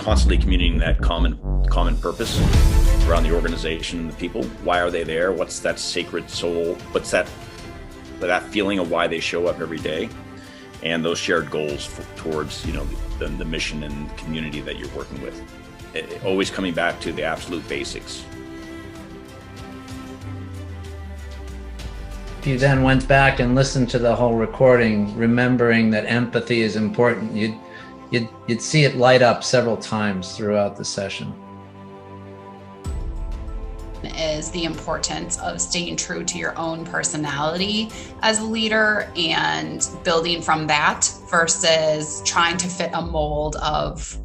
constantly communicating that common purpose around the organization and the people. Why are they there? What's that sacred soul? What's that feeling of why they show up every day? And those shared goals towards, you know, the mission and community that you're working with. Always coming back to the absolute basics. If you then went back and listened to the whole recording, remembering that empathy is important, you'd see it light up several times throughout the session. Is the importance of staying true to your own personality as a leader and building from that versus trying to fit a mold of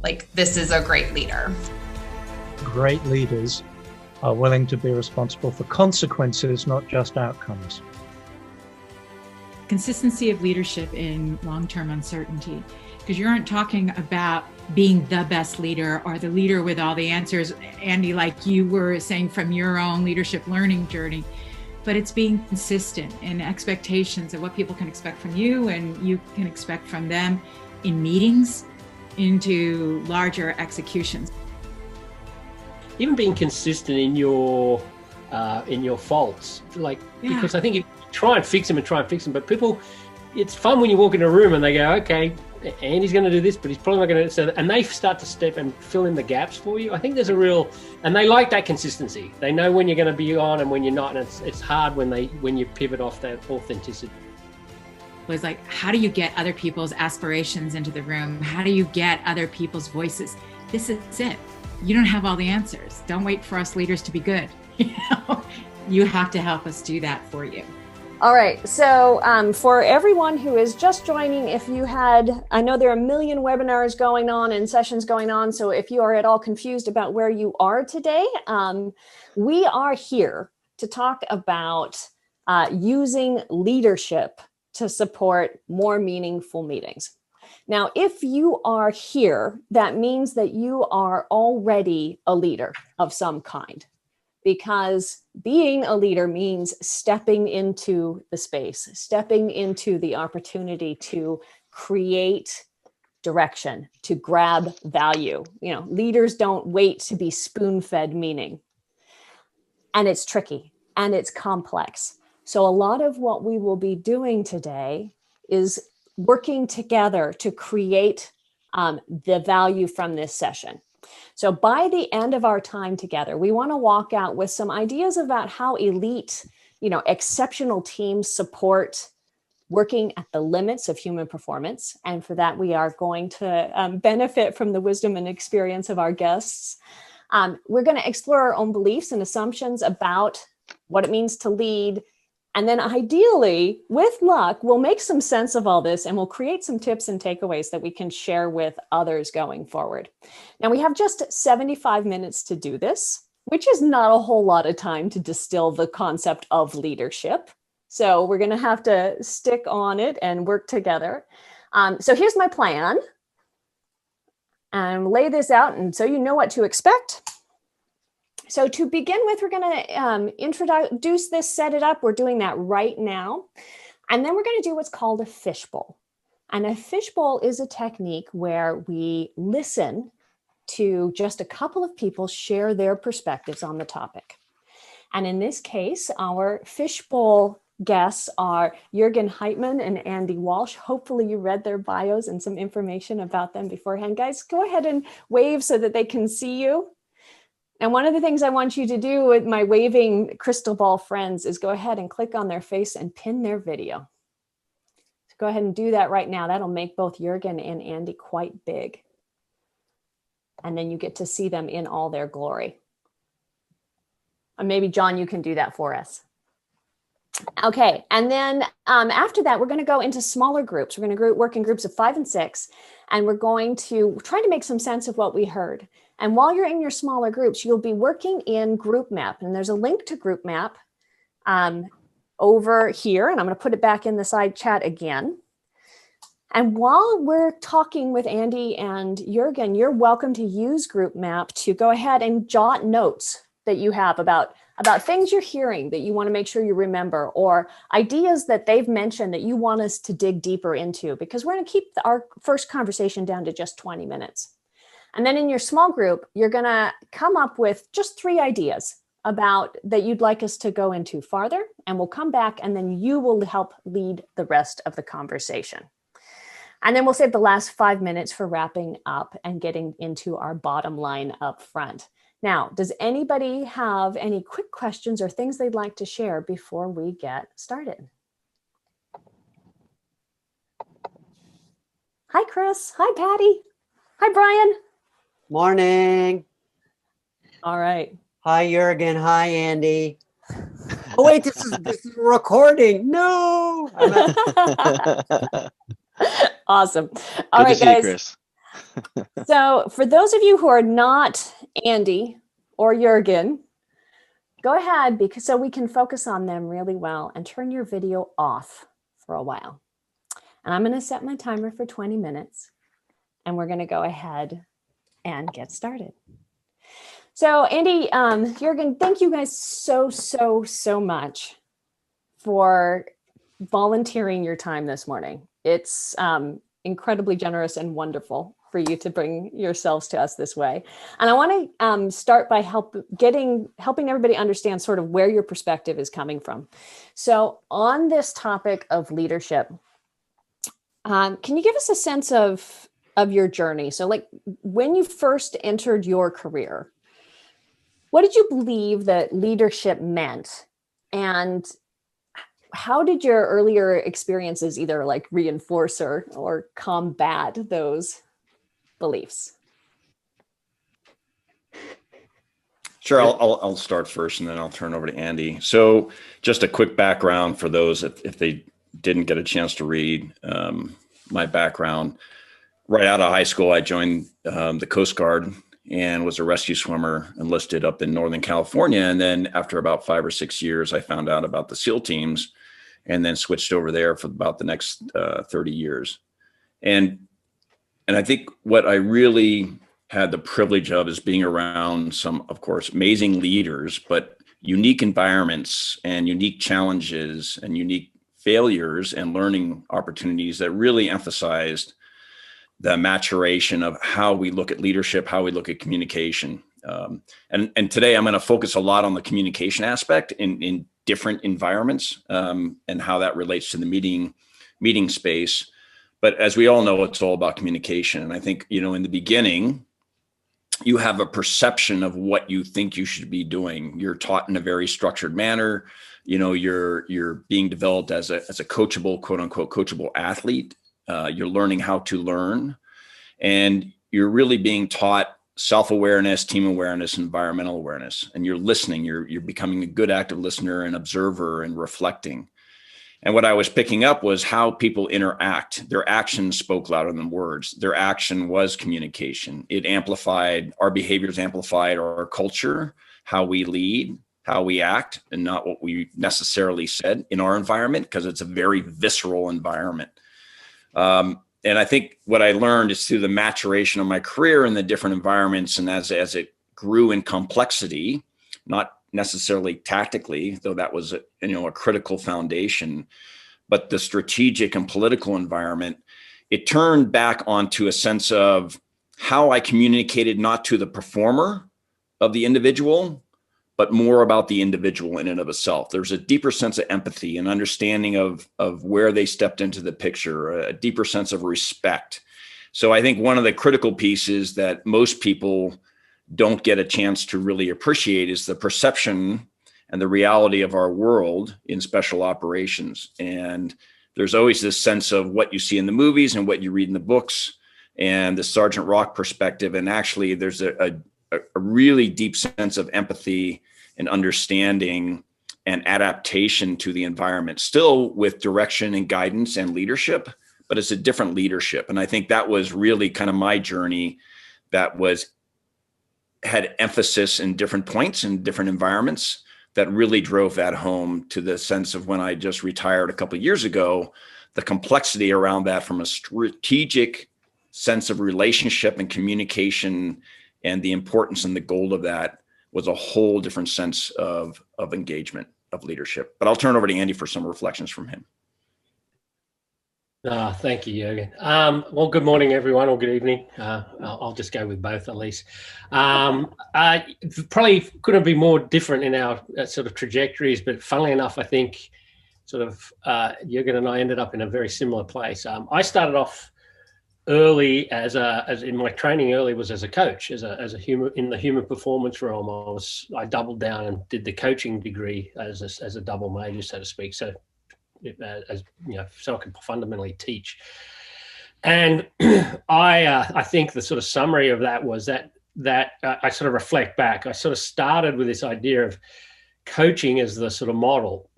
like, this is a great leader. Great leaders are willing to be responsible for consequences, not just outcomes. Consistency of leadership in long-term uncertainty, because you aren't talking about being the best leader or the leader with all the answers, Andy, like you were saying from your own leadership learning journey, but it's being consistent in expectations of what people can expect from you and you can expect from them in meetings into larger executions. Even being consistent in your faults, because I think you try and fix them, but people, it's fun when you walk in a room and they go, okay, Andy's going to do this, but he's probably not going to, and they start to step and fill in the gaps for you. I think there's and they like that consistency. They know when you're going to be on and when you're not, and it's hard when you pivot off that authenticity. It was like, how do you get other people's aspirations into the room? How do you get other people's voices? This is it. You don't have all the answers. Don't wait for us leaders to be good. You have to help us do that for you. All right. So for everyone who is just joining, I know there are a million webinars going on and sessions going on. So if you are at all confused about where you are today, we are here to talk about using leadership to support more meaningful meetings. Now, if you are here, that means that you are already a leader of some kind, because being a leader means stepping into the space, stepping into the opportunity to create direction, to grab value. You know, leaders don't wait to be spoon-fed meaning. And it's tricky and it's complex. So a lot of what we will be doing today is working together to create the value from this session. So by the end of our time together, we want to walk out with some ideas about how elite, exceptional teams support working at the limits of human performance. And for that, we are going to benefit from the wisdom and experience of our guests. We're going to explore our own beliefs and assumptions about what it means to lead. And then ideally, with luck, we'll make some sense of all this and we'll create some tips and takeaways that we can share with others going forward. Now, we have just 75 minutes to do this, which is not a whole lot of time to distill the concept of leadership. So we're going to have to stick on it and work together. So here's my plan. And lay this out and so you know what to expect. So to begin with, we're going to introduce this, set it up. We're doing that right now. And then we're going to do what's called a fishbowl. And a fishbowl is a technique where we listen to just a couple of people share their perspectives on the topic. And in this case, our fishbowl guests are Jurgen Heitmann and Andy Walshe. Hopefully you read their bios and some information about them beforehand. Guys, go ahead and wave so that they can see you. And one of the things I want you to do with my waving crystal ball friends is go ahead and click on their face and pin their video. So go ahead and do that right now. That'll make both Jurgen and Andy quite big. And then you get to see them in all their glory. And maybe John, you can do that for us. Okay, and then after that, we're going to go into smaller groups. We're going to work in groups of 5 and 6, and we're going to try to make some sense of what we heard. And while you're in your smaller groups, you'll be working in Group Map, and there's a link to Group Map over here, and I'm going to put it back in the side chat again. And while we're talking with Andy and Jurgen, you're welcome to use Group Map to go ahead and jot notes that you have about things you're hearing that you want to make sure you remember, or ideas that they've mentioned that you want us to dig deeper into, because we're going to keep our first conversation down to just 20 minutes. And then in your small group, you're going to come up with just 3 ideas about that you'd like us to go into farther, and we'll come back and then you will help lead the rest of the conversation. And then we'll save the last 5 minutes for wrapping up and getting into our bottom line up front. Now, does anybody have any quick questions or things they'd like to share before we get started? Hi, Chris. Hi, Patty. Hi, Brian. Morning. All right. Hi, Jurgen. Hi, Andy. Oh, wait, this is recording. No. Awesome. Good All right, to see you, guys. Chris. So for those of you who are not Andy or Jurgen, go ahead so we can focus on them really well and turn your video off for a while. And I'm going to set my timer for 20 minutes and we're going to go ahead and get started. So Andy, Jurgen, thank you guys so much for volunteering your time this morning. It's incredibly generous and wonderful for you to bring yourselves to us this way. And I want to start by helping everybody understand sort of where your perspective is coming from. So on this topic of leadership, can you give us a sense of your journey? So like when you first entered your career, what did you believe that leadership meant? And how did your earlier experiences either like reinforce or combat those beliefs? Sure, I'll start first and then I'll turn over to Andy. So just a quick background for those if they didn't get a chance to read my background. Right out of high school, I joined the Coast Guard and was a rescue swimmer enlisted up in Northern California. And then after about 5 or 6 years, I found out about the SEAL teams and then switched over there for about the next 30 years. And I think what I really had the privilege of is being around some, of course, amazing leaders, but unique environments and unique challenges and unique failures and learning opportunities that really emphasized the maturation of how we look at leadership, how we look at communication. And today I'm going to focus a lot on the communication aspect in different environments and how that relates to the meeting space. But as we all know, it's all about communication. And I think, in the beginning, you have a perception of what you think you should be doing. You're taught in a very structured manner. You're being developed as a coachable, quote unquote, coachable athlete. You're learning how to learn, and you're really being taught self-awareness, team awareness, environmental awareness, and you're listening. You're becoming a good active listener and observer and reflecting. And what I was picking up was how people interact. Their actions spoke louder than words. Their action was communication. It amplified, our behaviors amplified our culture, how we lead, how we act, and not what we necessarily said in our environment, because it's a very visceral environment. And I think what I learned is through the maturation of my career in the different environments, and as it grew in complexity, not necessarily tactically, though that was a critical foundation, but the strategic and political environment, it turned back onto a sense of how I communicated not to the performer of the individual, but more about the individual in and of itself. There's a deeper sense of empathy and understanding of where they stepped into the picture, a deeper sense of respect. So I think one of the critical pieces that most people don't get a chance to really appreciate is the perception and the reality of our world in special operations. And there's always this sense of what you see in the movies and what you read in the books and the Sergeant Rock perspective. And actually there's a really deep sense of empathy and understanding and adaptation to the environment, still with direction and guidance and leadership, but it's a different leadership. And I think that was really kind of my journey that had emphasis in different points in different environments that really drove that home to the sense of when I just retired a couple of years ago, the complexity around that from a strategic sense of relationship and communication and the importance and the goal of that was a whole different sense of engagement, of leadership. But I'll turn over to Andy for some reflections from him. Thank you, Jurgen. Well, good morning, everyone, or good evening. I'll just go with both, at least. Probably couldn't be more different in our sort of trajectories, but funnily enough, I think sort of Jurgen and I ended up in a very similar place. I started off early as in my training early was as a coach, as a human in the human performance realm. I doubled down and did the coaching degree as a double major, so to speak. So as you know, so I can fundamentally teach. And I think the sort of summary of that was that I sort of reflect back. I sort of started with this idea of coaching as the sort of model,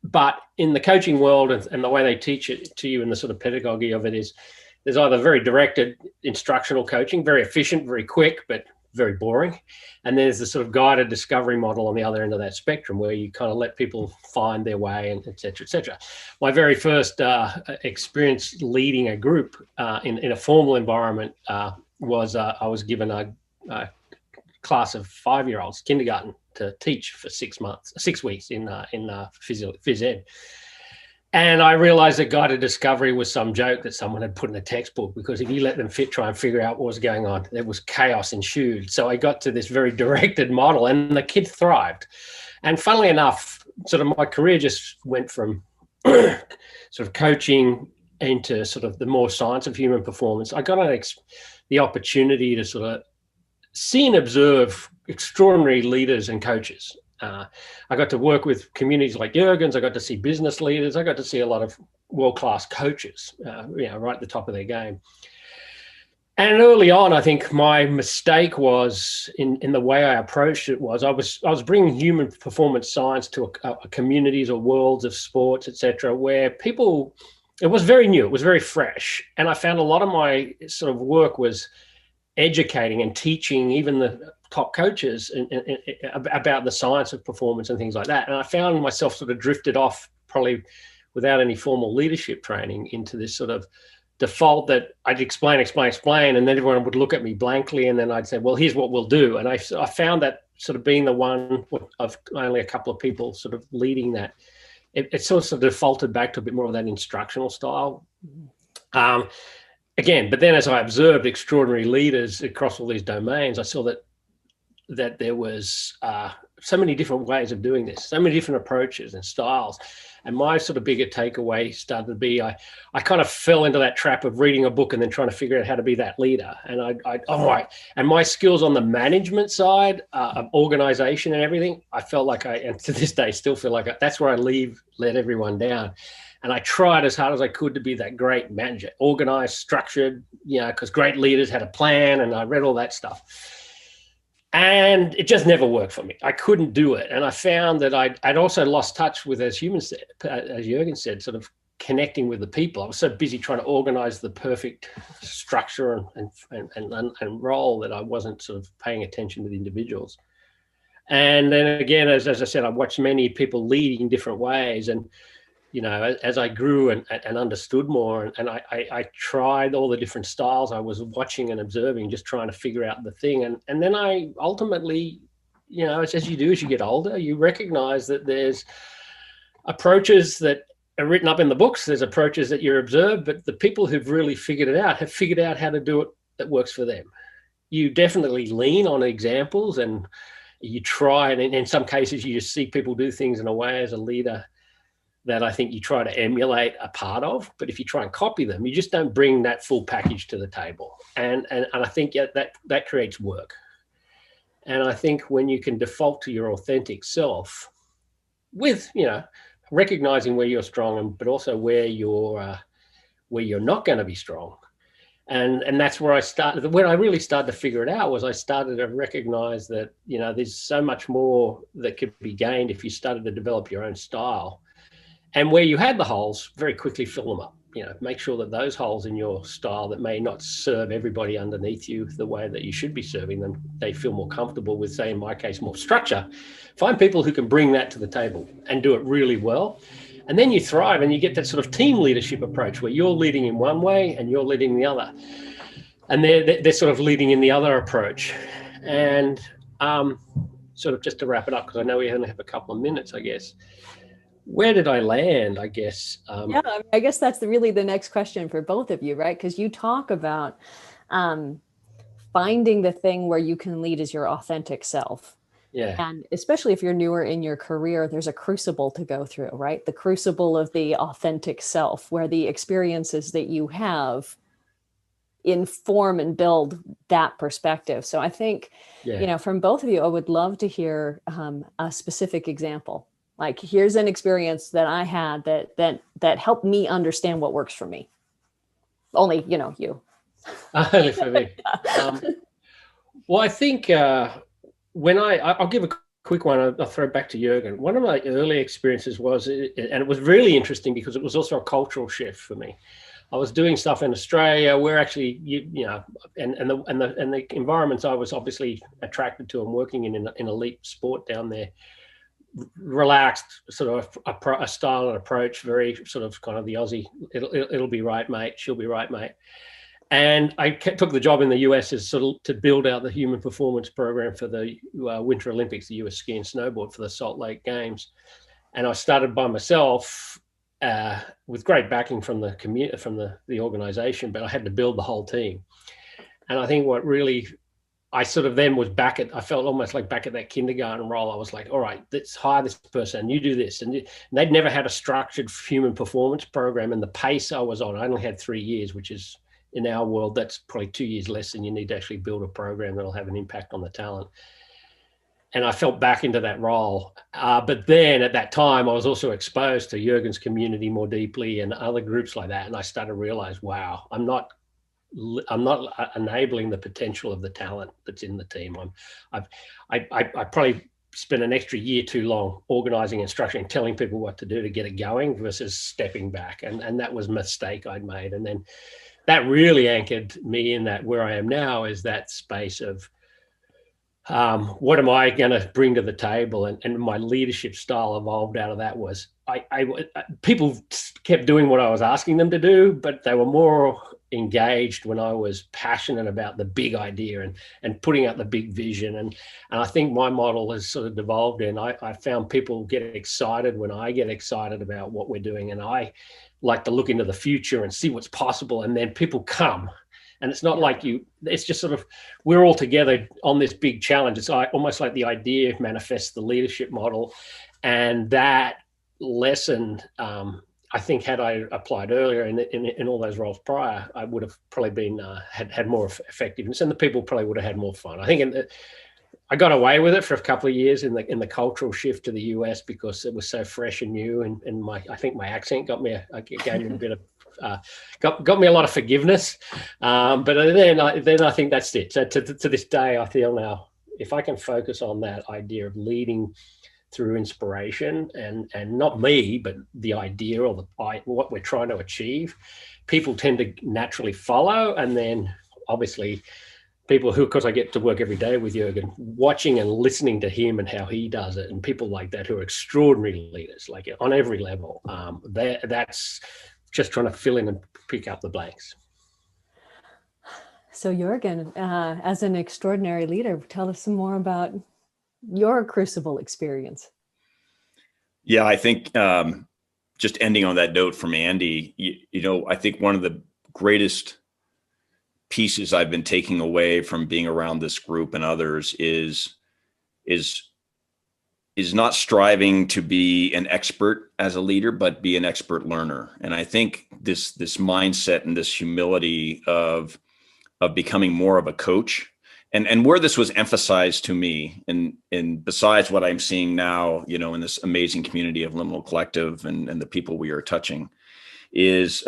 but in the coaching world and the way they teach it to you in the sort of pedagogy of it is there's either very directed instructional coaching, very efficient, very quick, but very boring. And there's the sort of guided discovery model on the other end of that spectrum where you kind of let people find their way and et cetera, et cetera. My very first experience leading a group in a formal environment was I was given a class of 5-year-olds, kindergarten, to teach for 6 weeks in phys ed. And I realized that guided discovery was some joke that someone had put in a textbook, because if you let them try and figure out what was going on, there was chaos ensued. So I got to this very directed model and the kids thrived. And funnily enough, sort of my career just went from sort of coaching into sort of the more science of human performance. I got the opportunity to sort of see and observe extraordinary leaders and coaches. I got to work with communities like Jurgen's. I got to see business leaders. I got to see a lot of world-class coaches, right at the top of their game. And early on, I think my mistake was in the way I approached it was I was bringing human performance science to a communities or worlds of sports, et cetera, where people, it was very new, it was very fresh. And I found a lot of my sort of work was educating and teaching even the top coaches about the science of performance and things like that. And I found myself sort of drifted off, probably without any formal leadership training, into this sort of default that I'd explain, and then everyone would look at me blankly, and then I'd say, well, here's what we'll do. And I found that sort of being the one of only a couple of people sort of leading that, it sort of defaulted back to a bit more of that instructional style. Again, but then as I observed extraordinary leaders across all these domains, I saw that there was so many different ways of doing this, so many different approaches and styles. And my sort of bigger takeaway started to be, I kind of fell into that trap of reading a book and then trying to figure out how to be that leader. And and my skills on the management side of organization and everything, I felt like and to this day still feel like that's where I let everyone down. And I tried as hard as I could to be that great manager, organized, structured, because great leaders had a plan, and I read all that stuff. And it just never worked for me. I couldn't do it. And I found that I'd also lost touch with, as Jurgen said, sort of connecting with the people. I was so busy trying to organize the perfect structure and role that I wasn't sort of paying attention to the individuals. And then again, as I said, I watched many people leading different ways. And as I grew and understood more, and I tried all the different styles I was watching and observing, just trying to figure out the thing. And then I ultimately, as you do as you get older, you recognize that there's approaches that are written up in the books, there's approaches that you observe, but the people who've really figured it out have figured out how to do it that works for them. You definitely lean on examples, and you try, and in some cases you just see people do things in a way as a leader that I think you try to emulate a part of, but if you try and copy them, you just don't bring that full package to the table. And I think that creates work. And I think when you can default to your authentic self with, recognizing where you're strong, but also where you're not going to be strong. And that's where I started. When I really started to figure it out was I started to recognize that, there's so much more that could be gained if you started to develop your own style. And where you had the holes, very quickly fill them up. Make sure that those holes in your style that may not serve everybody underneath you the way that you should be serving them, they feel more comfortable with, say, in my case, more structure. Find people who can bring that to the table and do it really well. And then you thrive, and you get that sort of team leadership approach where you're leading in one way and you're leading the other. And they're sort of leading in the other approach. And sort of just to wrap it up, because I know we only have a couple of minutes, I guess. where did I land? I guess. Yeah, I guess that's really the next question for both of you, right? Because you talk about finding the thing where you can lead as your authentic self. Yeah. And especially if you're newer in your career, there's a crucible to go through, right? The crucible of the authentic self, where the experiences that you have inform and build that perspective. So I think, from both of you, I would love to hear a specific example. Like, here's an experience that I had that helped me understand what works for me. Only, you. Only for me. Well, I think when I'll give a quick one. I'll throw back to Jurgen. One of my early experiences was, and it was really interesting because it was also a cultural shift for me. I was doing stuff in Australia where actually, and the environments I was obviously attracted to and working in elite sport down there, relaxed sort of a style and approach, very sort of kind of the Aussie, it'll be right, mate, she'll be right, mate. And I took the job in the US as sort of to build out the human performance program for the Winter Olympics, the US ski and snowboard for the Salt Lake Games. And I started by myself with great backing from the community, from the organization, but I had to build the whole team. And I think what really, I sort of then was I felt almost like back at that kindergarten role. I was like, all right, let's hire this person and you do this. And they'd never had a structured human performance program. And the pace I was on, I only had 3 years, which is, in our world, that's probably 2 years less than you need to actually build a program that'll have an impact on the talent. And I felt back into that role. But then at that time, I was also exposed to Jurgen's community more deeply and other groups like that. And I started to realize, wow, I'm not enabling the potential of the talent that's in the team. I probably spent an extra year too long organizing and structuring, telling people what to do to get it going versus stepping back. And that was a mistake I'd made. And then that really anchored me in that where I am now is that space of what am I going to bring to the table? And my leadership style evolved out of that was people kept doing what I was asking them to do, but they were more engaged when I was passionate about the big idea and putting out the big vision. And I think my model has sort of devolved in. I found people get excited when I get excited about what we're doing. And I like to look into the future and see what's possible. And then people come. And it's not like it's just sort of, we're all together on this big challenge. It's almost like the idea manifests the leadership model. And that lesson, I think had I applied earlier in all those roles prior, I would have probably been, had more effectiveness, and the people probably would have had more fun. I think I got away with it for a couple of years in the cultural shift to the US because it was so fresh and new. And I think my accent gave me a bit of, got me a lot of forgiveness, but then I think that's it. So to this day, I feel now, if I can focus on that idea of leading through inspiration and not me, but the idea or what we're trying to achieve, people tend to naturally follow. And then obviously people who, because I get to work every day with Jurgen, watching and listening to him and how he does it, and people like that who are extraordinary leaders, like on every level, that's just trying to fill in and pick up the blanks. So Jurgen, as an extraordinary leader, tell us some more about your crucible experience. Yeah, I think just ending on that note from Andy, I think one of the greatest pieces I've been taking away from being around this group and others is not striving to be an expert as a leader, but be an expert learner. And I think this mindset and this humility of becoming more of a coach, and where this was emphasized to me, and besides what I'm seeing now, in this amazing community of Liminal Collective and the people we are touching, is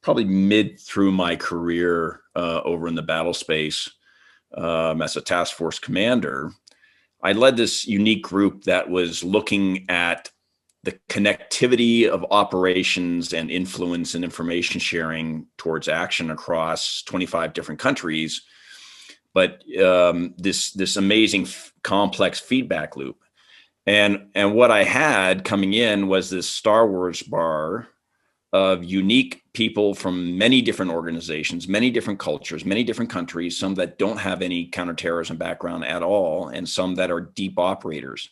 probably mid through my career over in the battle space as a task force commander. I led this unique group that was looking at the connectivity of operations and influence and information sharing towards action across 25 different countries, but this amazing complex feedback loop. And what I had coming in was this Star Wars bar of unique people from many different organizations, many different cultures, many different countries, some that don't have any counterterrorism background at all, and some that are deep operators.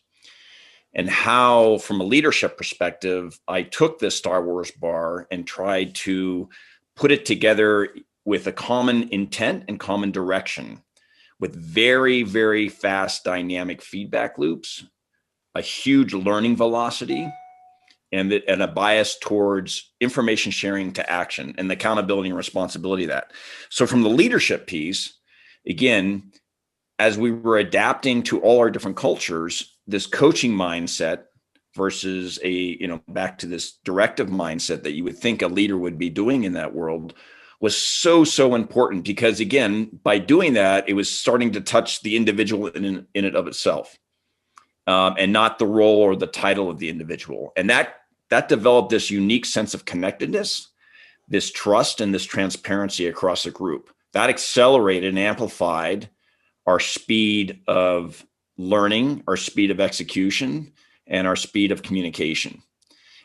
and how, from a leadership perspective, I took this Star Wars bar and tried to put it together with a common intent and common direction, with very, very fast dynamic feedback loops, a huge learning velocity, and a bias towards information sharing to action and the accountability and responsibility of that. So from the leadership piece, again, as we were adapting to all our different cultures, this coaching mindset versus back to this directive mindset that you would think a leader would be doing in that world was so important, because again, by doing that, it was starting to touch the individual in it of itself, and not the role or the title of the individual. And that developed this unique sense of connectedness, this trust, and this transparency across the group. That accelerated and amplified our speed of learning, our speed of execution, and our speed of communication.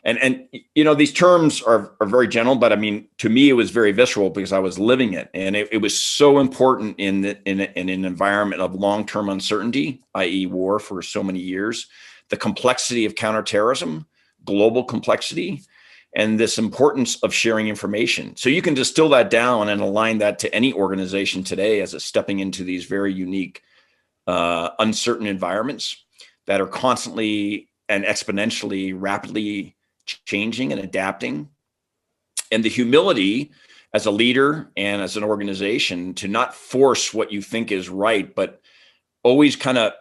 And these terms are very general, but I mean, to me, it was very visceral because I was living it. And it was so important in an environment of long-term uncertainty, i.e. war for so many years, the complexity of counterterrorism, global complexity, and this importance of sharing information. So you can distill that down and align that to any organization today as it's stepping into these very unique, uncertain environments that are constantly and exponentially rapidly changing and adapting. And the humility as a leader and as an organization to not force what you think is right, but always kind of,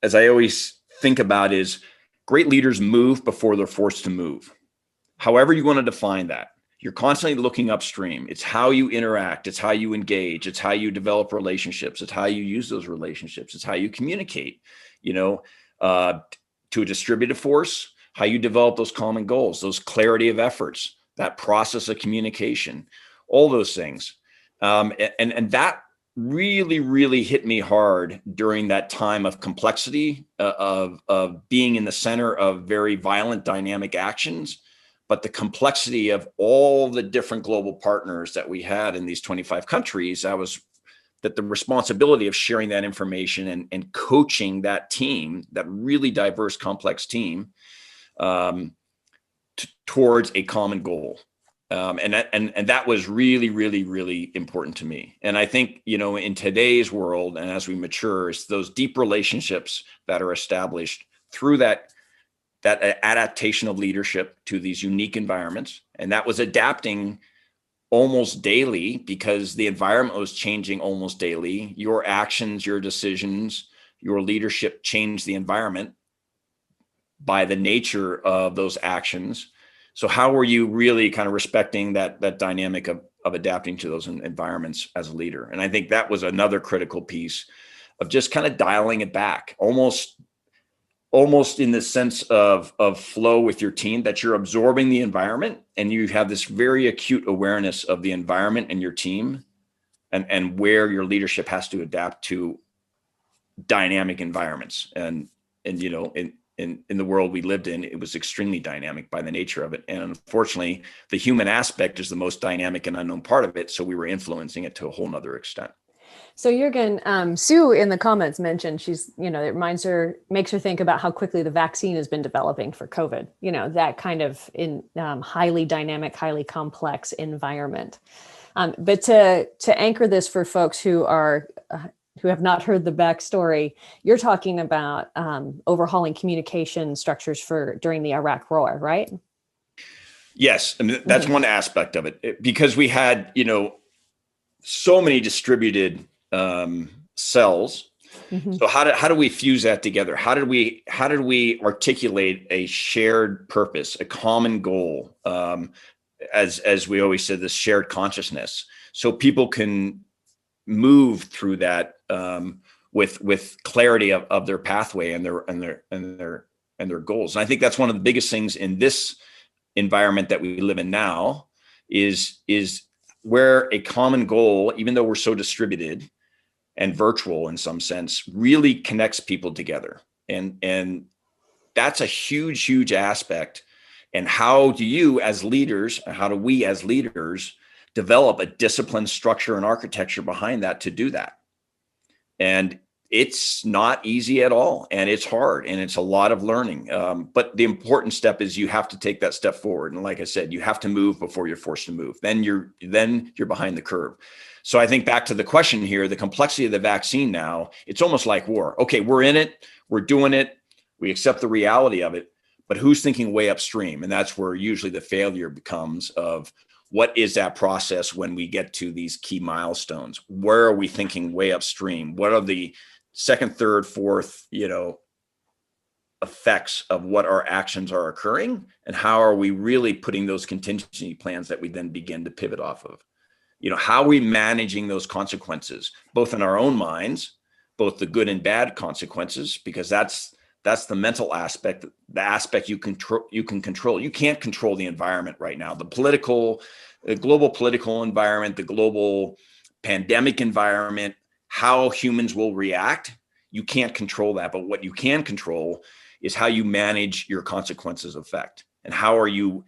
as I always think about, is great leaders move before they're forced to move. However you want to define that, you're constantly looking upstream. It's how you interact. It's how you engage. It's how you develop relationships. It's how you use those relationships. It's how you communicate, to a distributed force, how you develop those common goals, those clarity of efforts, that process of communication, all those things. And that really, really hit me hard during that time of complexity, of being in the center of very violent dynamic actions, but the complexity of all the different global partners that we had in these 25 countries. That the responsibility of sharing that information and coaching that team, that really diverse, complex team, towards a common goal. And that was really, really, really important to me. And I think, in today's world, and as we mature, it's those deep relationships that are established through that adaptation of leadership to these unique environments. And that was adapting almost daily because the environment was changing almost daily. Your actions, your decisions, your leadership changed the environment by the nature of those actions. So how were you really kind of respecting that dynamic of adapting to those environments as a leader? And I think that was another critical piece of just kind of dialing it back, almost in the sense of flow with your team, that you're absorbing the environment and you have this very acute awareness of the environment and your team and where your leadership has to adapt to dynamic environments. And in the world we lived in, it was extremely dynamic by the nature of it. And unfortunately, the human aspect is the most dynamic and unknown part of it. So we were influencing it to a whole nother extent. So Jurgen, Sue in the comments mentioned it makes her think about how quickly the vaccine has been developing for COVID, that kind of in highly dynamic, highly complex environment. But to anchor this for folks who have not heard the backstory, you're talking about overhauling communication structures during the Iraq War, right? Yes, and that's one aspect of it, because we had, so many distributed cells. Mm-hmm. So how do we fuse that together? How did we articulate a shared purpose, a common goal? As we always said, this shared consciousness, so people can move through that with clarity of their pathway and their goals. And I think that's one of the biggest things in this environment that we live in now is where a common goal, even though we're so distributed and virtual in some sense, really connects people together. And that's a huge aspect. And how do we as leaders develop a disciplined structure and architecture behind that to do that? And it's not easy at all, and it's hard, and it's a lot of learning. But the important step is you have to take that step forward. And like I said, you have to move before you're forced to move. Then you're behind the curve. So I think back to the question here, the complexity of the vaccine now, it's almost like war. Okay, we're in it, we're doing it, we accept the reality of it, but who's thinking way upstream? And that's where usually the failure becomes of, what is that process when we get to these key milestones? Where are we thinking way upstream? What are the second, third, fourth, effects of what our actions are occurring? And how are we really putting those contingency plans that we then begin to pivot off of? How are we managing those consequences, both in our own minds, both the good and bad consequences, because that's the mental aspect, the aspect you can control. You can't control the environment right now. The global political environment, the global pandemic environment, how humans will react, you can't control that. But what you can control is how you manage your consequences effect, and how are you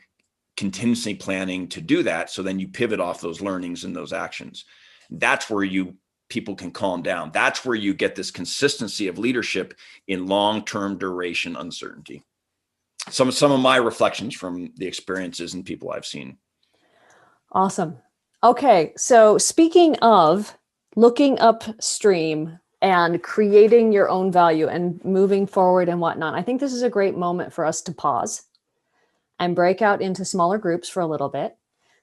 contingency planning to do that. So then you pivot off those learnings and those actions. That's where people can calm down. That's where you get this consistency of leadership in long-term duration uncertainty. Some of my reflections from the experiences and people I've seen. Awesome. Okay, so speaking of looking upstream and creating your own value and moving forward and whatnot, I think this is a great moment for us to pause and break out into smaller groups for a little bit.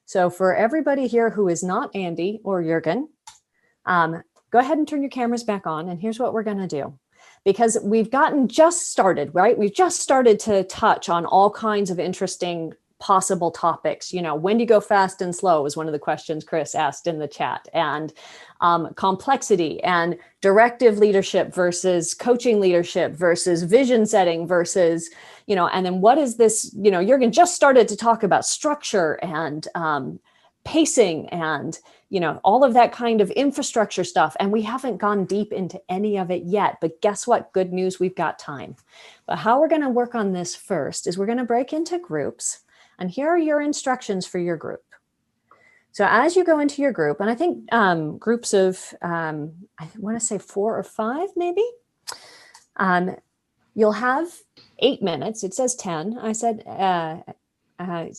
So for everybody here who is not Andy or Jurgen, go ahead and turn your cameras back on. And here's what we're going to do. Because we've just started, right? We've just started to touch on all kinds of interesting possible topics. When do you go fast and slow is one of the questions Chris asked in the chat. And complexity and directive leadership versus coaching leadership versus vision setting versus, and then what is this, Jurgen just started to talk about structure and pacing and, all of that kind of infrastructure stuff. And we haven't gone deep into any of it yet, but guess what? Good news, we've got time. But how we're going to work on this first is we're going to break into groups. And here are your instructions for your group. So as you go into your group, and I think groups of, I want to say 4 or 5, maybe, you'll have 8 minutes. It says 10. I said, so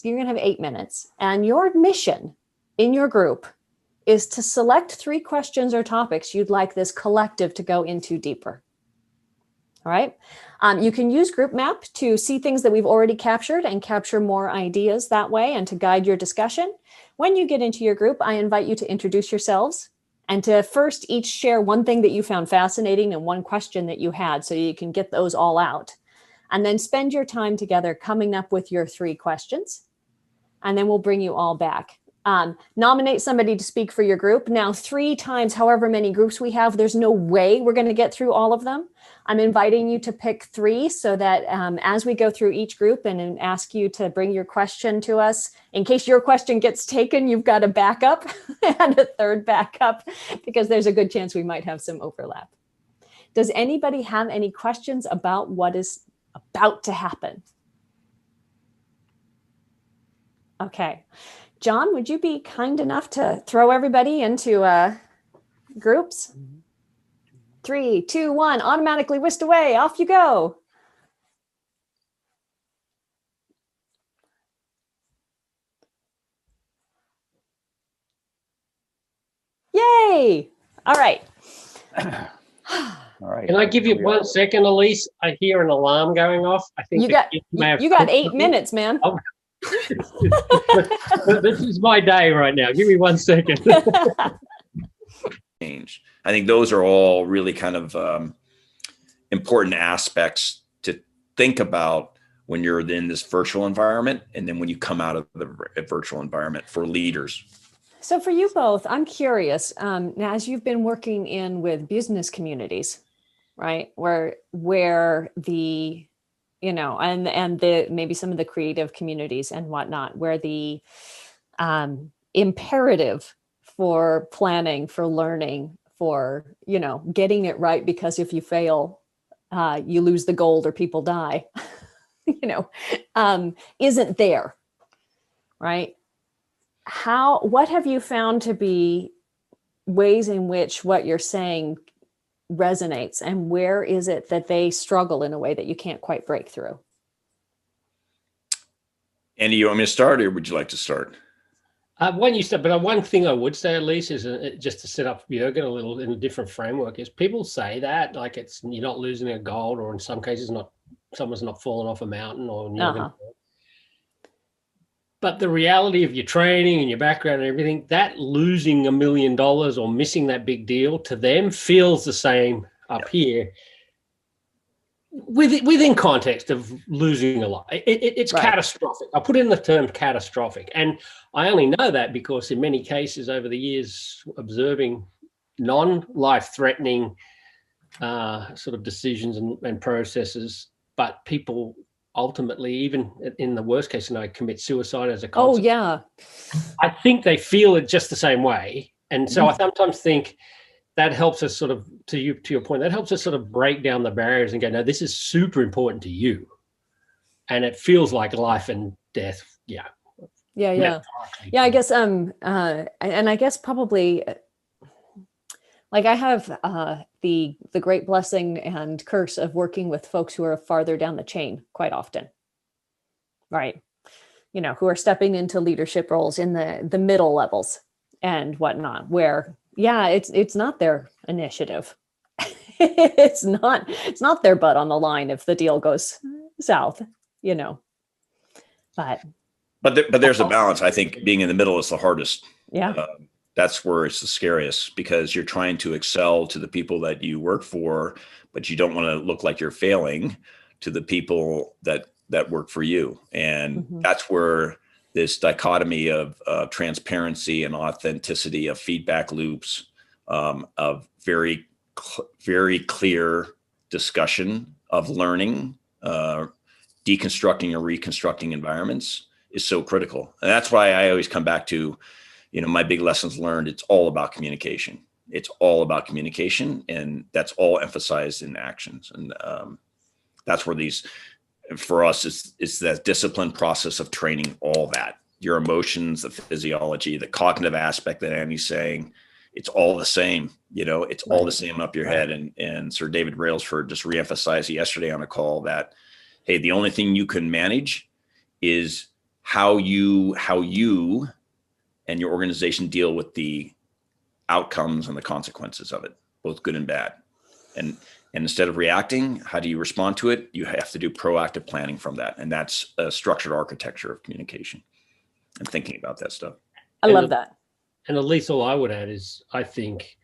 you're going to have 8 minutes. And your mission in your group is to select 3 questions or topics you'd like this collective to go into deeper. All right. You can use Group Map to see things that we've already captured and capture more ideas that way and to guide your discussion. When you get into your group, I invite you to introduce yourselves and to first each share one thing that you found fascinating and one question that you had so you can get those all out. And then spend your time together coming up with your 3 questions. And then we'll bring you all back. Nominate somebody to speak for your group. Now, 3 times, however many groups we have, there's no way we're going to get through all of them. I'm inviting you to pick 3 so that as we go through each group and ask you to bring your question to us, in case your question gets taken, you've got a backup and a third backup, because there's a good chance we might have some overlap. Does anybody have any questions about what is about to happen? Okay. John, would you be kind enough to throw everybody into groups? 3, 2, 1, automatically whisked away. Off you go. Yay. All right. All right. Can I give you 1 second, Elise? I hear an alarm going off. I think you got 8 minutes, man. Oh. This is my day right now. Give me 1 second. Change. I think those are all really kind of important aspects to think about when you're in this virtual environment, and then when you come out of the virtual environment for leaders. So for you both, I'm curious, now as you've been working with business communities, right, where the and the maybe some of the creative communities and whatnot, where the imperative for planning, for learning, for getting it right, because if you fail, you lose the gold or people die, isn't there, right? What have you found to be ways in which what you're saying resonates, and where is it that they struggle in a way that you can't quite break through? Andy, you want me to start, or would you like to start? When you start, but one thing I would say at least is just to set up Jurgen a little in a different framework is people say that like you're not losing a gold, or in some cases someone's not falling off a mountain or near But the reality of your training and your background and everything, that losing $1 million or missing that big deal to them feels the same up here. Within context of losing a lot, it's right. Catastrophic. I'll put in the term catastrophic, and I only know that because in many cases over the years, observing non-life-threatening sort of decisions and processes, but people ultimately, even in the worst case scenario, commit suicide as a consequence. Oh yeah, I think they feel it just the same way, and so I sometimes think that helps us sort of, to your point, that helps us sort of break down the barriers and go, no, this is super important to you. And it feels like life and death. Yeah. Yeah. I guess, and I guess probably like I have the great blessing and curse of working with folks who are farther down the chain quite often. Right. You know, who are stepping into leadership roles in the middle levels and whatnot, where it's not their initiative. it's not their butt on the line if the deal goes south, you know. But there's a balance. I think being in the middle is the hardest. Yeah. That's where it's the scariest, because you're trying to excel to the people that you work for, but you don't want to look like you're failing to the people that work for you. And that's where this dichotomy of transparency and authenticity, of feedback loops, of very clear discussion of learning, deconstructing or reconstructing environments is so critical. And that's why I always come back to, my big lessons learned. It's all about communication. It's all about communication, and that's all emphasized in actions. And that's where for us, it's that disciplined process of training all that, your emotions, the physiology, the cognitive aspect that Andy's saying, it's all the same, it's all the same up your head. And Sir David Brailsford just reemphasized yesterday on a call that, hey, the only thing you can manage is how you and your organization deal with the outcomes and the consequences of it, both good and bad. And instead of reacting, how do you respond to it? You have to do proactive planning from that. And that's a structured architecture of communication and thinking about that stuff. I love that. And at least all I would add is, I think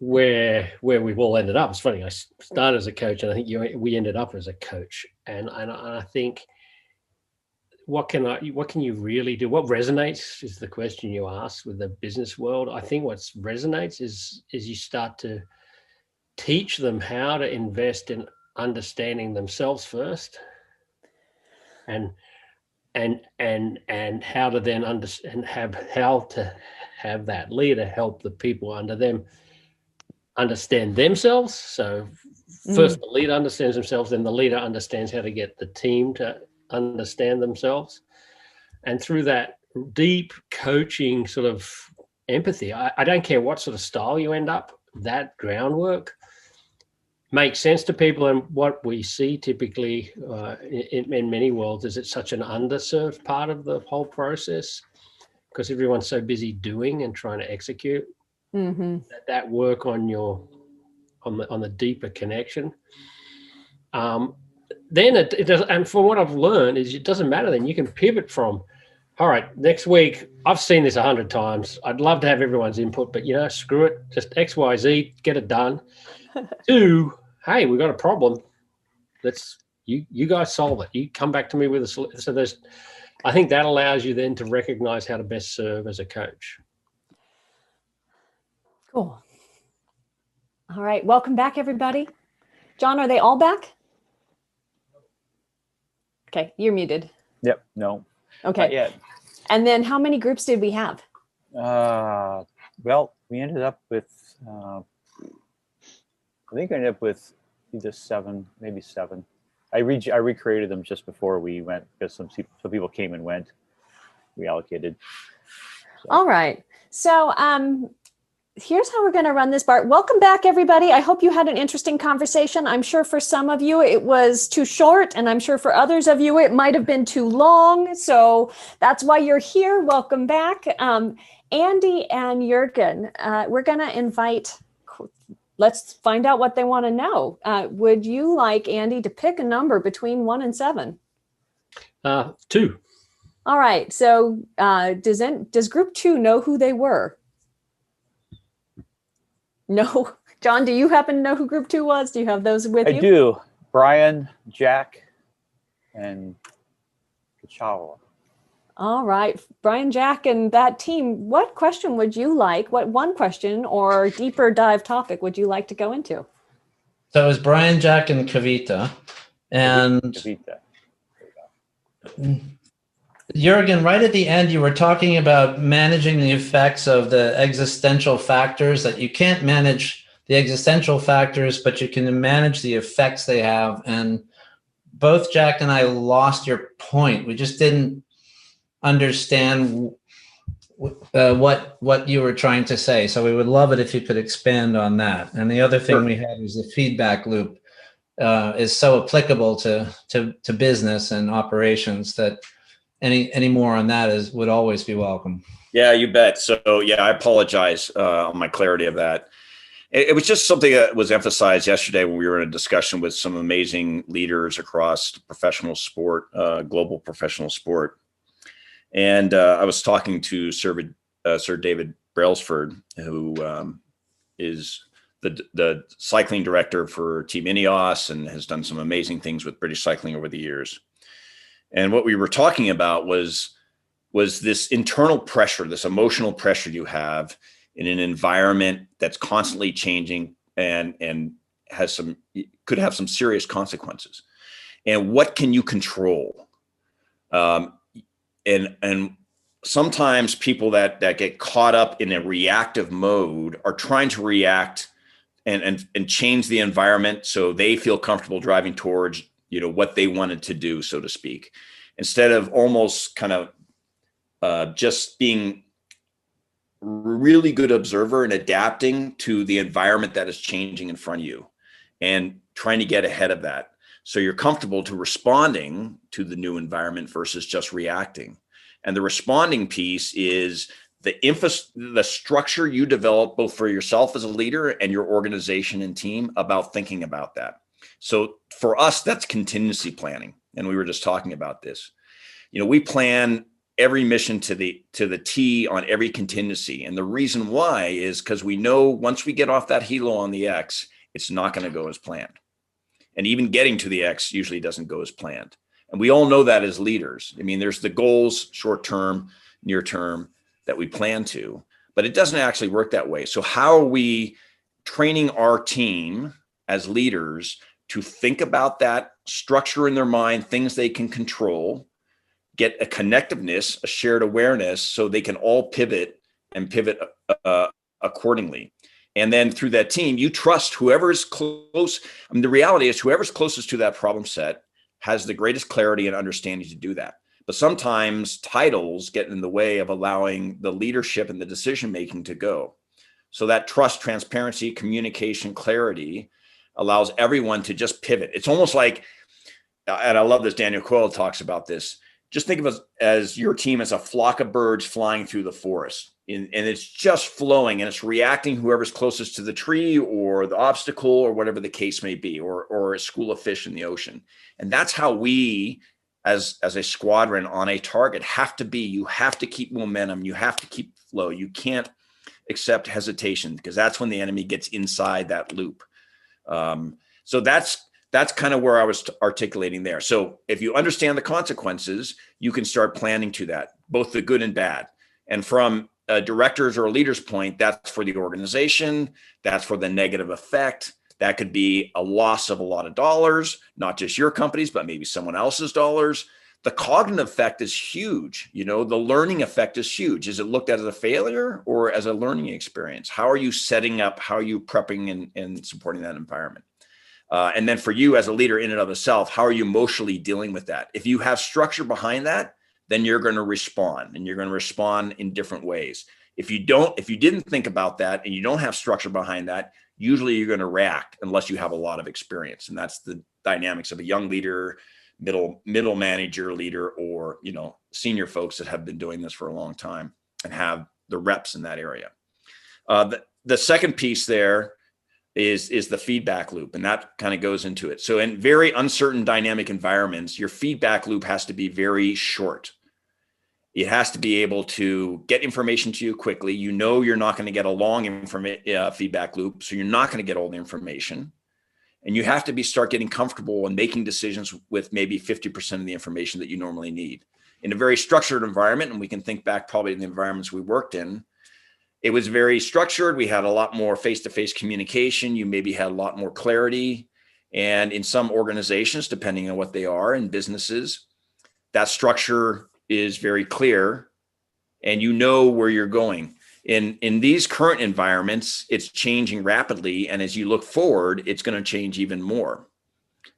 where we've all ended up, it's funny, I started as a coach, and I think we ended up as a coach. And I think, what can you really do? What resonates is the question you asked with the business world. I think what resonates is you start to teach them how to invest in understanding themselves first, and how to then understand, how to have that leader help the people under them understand themselves. So first the leader understands themselves, then the leader understands how to get the team to understand themselves. And through that deep coaching sort of empathy, I don't care what sort of style you end up, that groundwork makes sense to people. And what we see typically in many worlds is it's such an underserved part of the whole process, because everyone's so busy doing and trying to execute that work on the deeper connection. Then it does, and from what I've learned is it doesn't matter. Then you can pivot from, all right, next week, I've seen this 100 times. I'd love to have everyone's input, but screw it, just X, Y, Z, get it done. To, hey, we've got a problem. Let's you guys solve it. You come back to me with a solution. So I think that allows you then to recognize how to best serve as a coach. Cool. All right, welcome back, everybody. John, are they all back? Okay, you're muted. Yep. No. Okay. Not yet. And then how many groups did we have? Well, we ended up with, I think I ended up with either 7, maybe 7. I recreated them just before we went, because some people came and went. We allocated. So. All right. So here's how we're going to run this, Bart. Welcome back, everybody. I hope you had an interesting conversation. I'm sure for some of you it was too short, and I'm sure for others of you it might have been too long. So that's why you're here. Welcome back. Andy and Jurgen, we're going to invite, let's find out what they want to know. Would you like Andy to pick a number between 1 and 7? 2. All right. So does group 2 know who they were? No. John, do you happen to know who group 2 was? Do you have those with you? I do. Brian, Jack, and Kachawa. All right. Brian, Jack, and that team, what question would you like? What one question or deeper dive topic would you like to go into? So it was Brian, Jack, and Kavita. And Kavita. There you go. Jurgen, right at the end, you were talking about managing the effects of the existential factors, that you can't manage the existential factors, but you can manage the effects they have. And both Jack and I lost your point. We just didn't understand what you were trying to say. So we would love it if you could expand on that. And the other thing we had was the feedback loop is so applicable to business and operations that any more on that would always be welcome. Yeah, you bet. So yeah, I apologize on my clarity of that. It was just something that was emphasized yesterday when we were in a discussion with some amazing leaders across professional sport, global professional sport. And I was talking to Sir David Brailsford, who is the cycling director for Team Ineos and has done some amazing things with British cycling over the years. And what we were talking about was this internal pressure, this emotional pressure you have in an environment that's constantly changing and could have some serious consequences. And what can you control? And sometimes people that get caught up in a reactive mode are trying to react and change the environment so they feel comfortable driving towards what they wanted to do, so to speak, instead of almost kind of just being really good observer and adapting to the environment that is changing in front of you and trying to get ahead of that. So you're comfortable to responding to the new environment versus just reacting. And the responding piece is the structure you develop both for yourself as a leader and your organization and team about thinking about that. So for us, that's contingency planning. And we were just talking about this. We plan every mission to the T on every contingency. And the reason why is because we know once we get off that helo on the X, it's not going to go as planned. And even getting to the X usually doesn't go as planned. And we all know that as leaders. I mean, there's the goals, short term, near term, that we plan to, but it doesn't actually work that way. So how are we training our team as leaders to think about that structure in their mind, things they can control, get a connectiveness, a shared awareness, so they can all pivot accordingly. And then through that team, you trust whoever's close. I mean, the reality is whoever's closest to that problem set has the greatest clarity and understanding to do that. But sometimes titles get in the way of allowing the leadership and the decision-making to go. So that trust, transparency, communication, clarity allows everyone to just pivot. It's almost like, and I love this, Daniel Coyle talks about this, just think of us as your team as a flock of birds flying through the forest. And it's just flowing and it's reacting whoever's closest to the tree or the obstacle or whatever the case may be, or a school of fish in the ocean. And that's how we, as a squadron on a target, have to be. You have to keep momentum. You have to keep flow. You can't accept hesitation because that's when the enemy gets inside that loop. So that's kind of where I was articulating there. So if you understand the consequences, you can start planning to that, both the good and bad. And from a director's or a leader's point, that's for the organization, that's for the negative effect. That could be a loss of a lot of dollars, not just your company's, but maybe someone else's dollars. The cognitive effect is huge. The learning effect is huge. Is it looked at as a failure or as a learning experience? How are you setting up? How are you prepping and supporting that environment? And then for you as a leader in and of itself, how are you emotionally dealing with that? If you have structure behind that, then you're going to respond, and you're going to respond in different ways. If you didn't think about that and you don't have structure behind that, usually you're going to react unless you have a lot of experience. And that's the dynamics of a young leader, middle manager leader, or, senior folks that have been doing this for a long time and have the reps in that area. The second piece there is the feedback loop, and that kind of goes into it. So in very uncertain dynamic environments, your feedback loop has to be very short. It has to be able to get information to you quickly. You're not going to get a long feedback loop, so you're not going to get all the information. And you have to start getting comfortable and making decisions with maybe 50% of the information that you normally need. In a very structured environment, and we can think back probably to the environments we worked in, it was very structured. We had a lot more face-to-face communication. You maybe had a lot more clarity. And in some organizations, depending on what they are, in businesses, that structure is very clear and you know where you're going. In these current environments, it's changing rapidly. And as you look forward, it's going to change even more.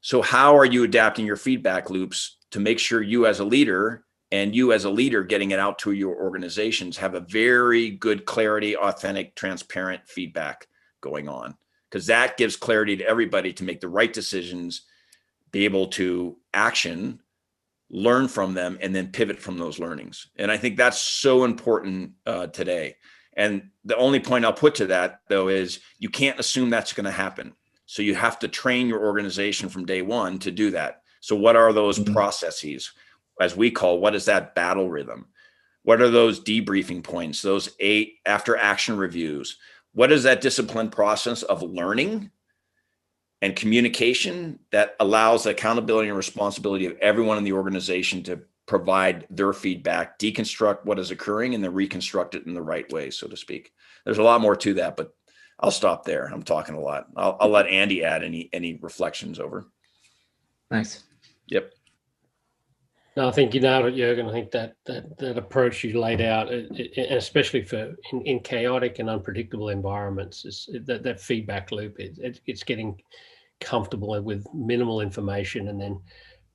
So how are you adapting your feedback loops to make sure you as a leader and you as a leader getting it out to your organizations have a very good clarity, authentic, transparent feedback going on? Because that gives clarity to everybody to make the right decisions, be able to action, learn from them, and then pivot from those learnings. And I think that's so important today. And the only point I'll put to that, though, is you can't assume that's going to happen. So you have to train your organization from day one to do that. So what are those processes? As we call, what is that battle rhythm? What are those debriefing points, those 8 after action reviews? What is that disciplined process of learning and communication that allows the accountability and responsibility of everyone in the organization to provide their feedback, deconstruct what is occurring, and then reconstruct it in the right way, so to speak? There's a lot more to that, but I'll stop there. I'm talking a lot. I'll let Andy add any reflections over. Thanks. Yep. No, I think you nailed it, Jurgen. I think that approach you laid out, especially for in chaotic and unpredictable environments, is that feedback loop. It's getting comfortable with minimal information, and then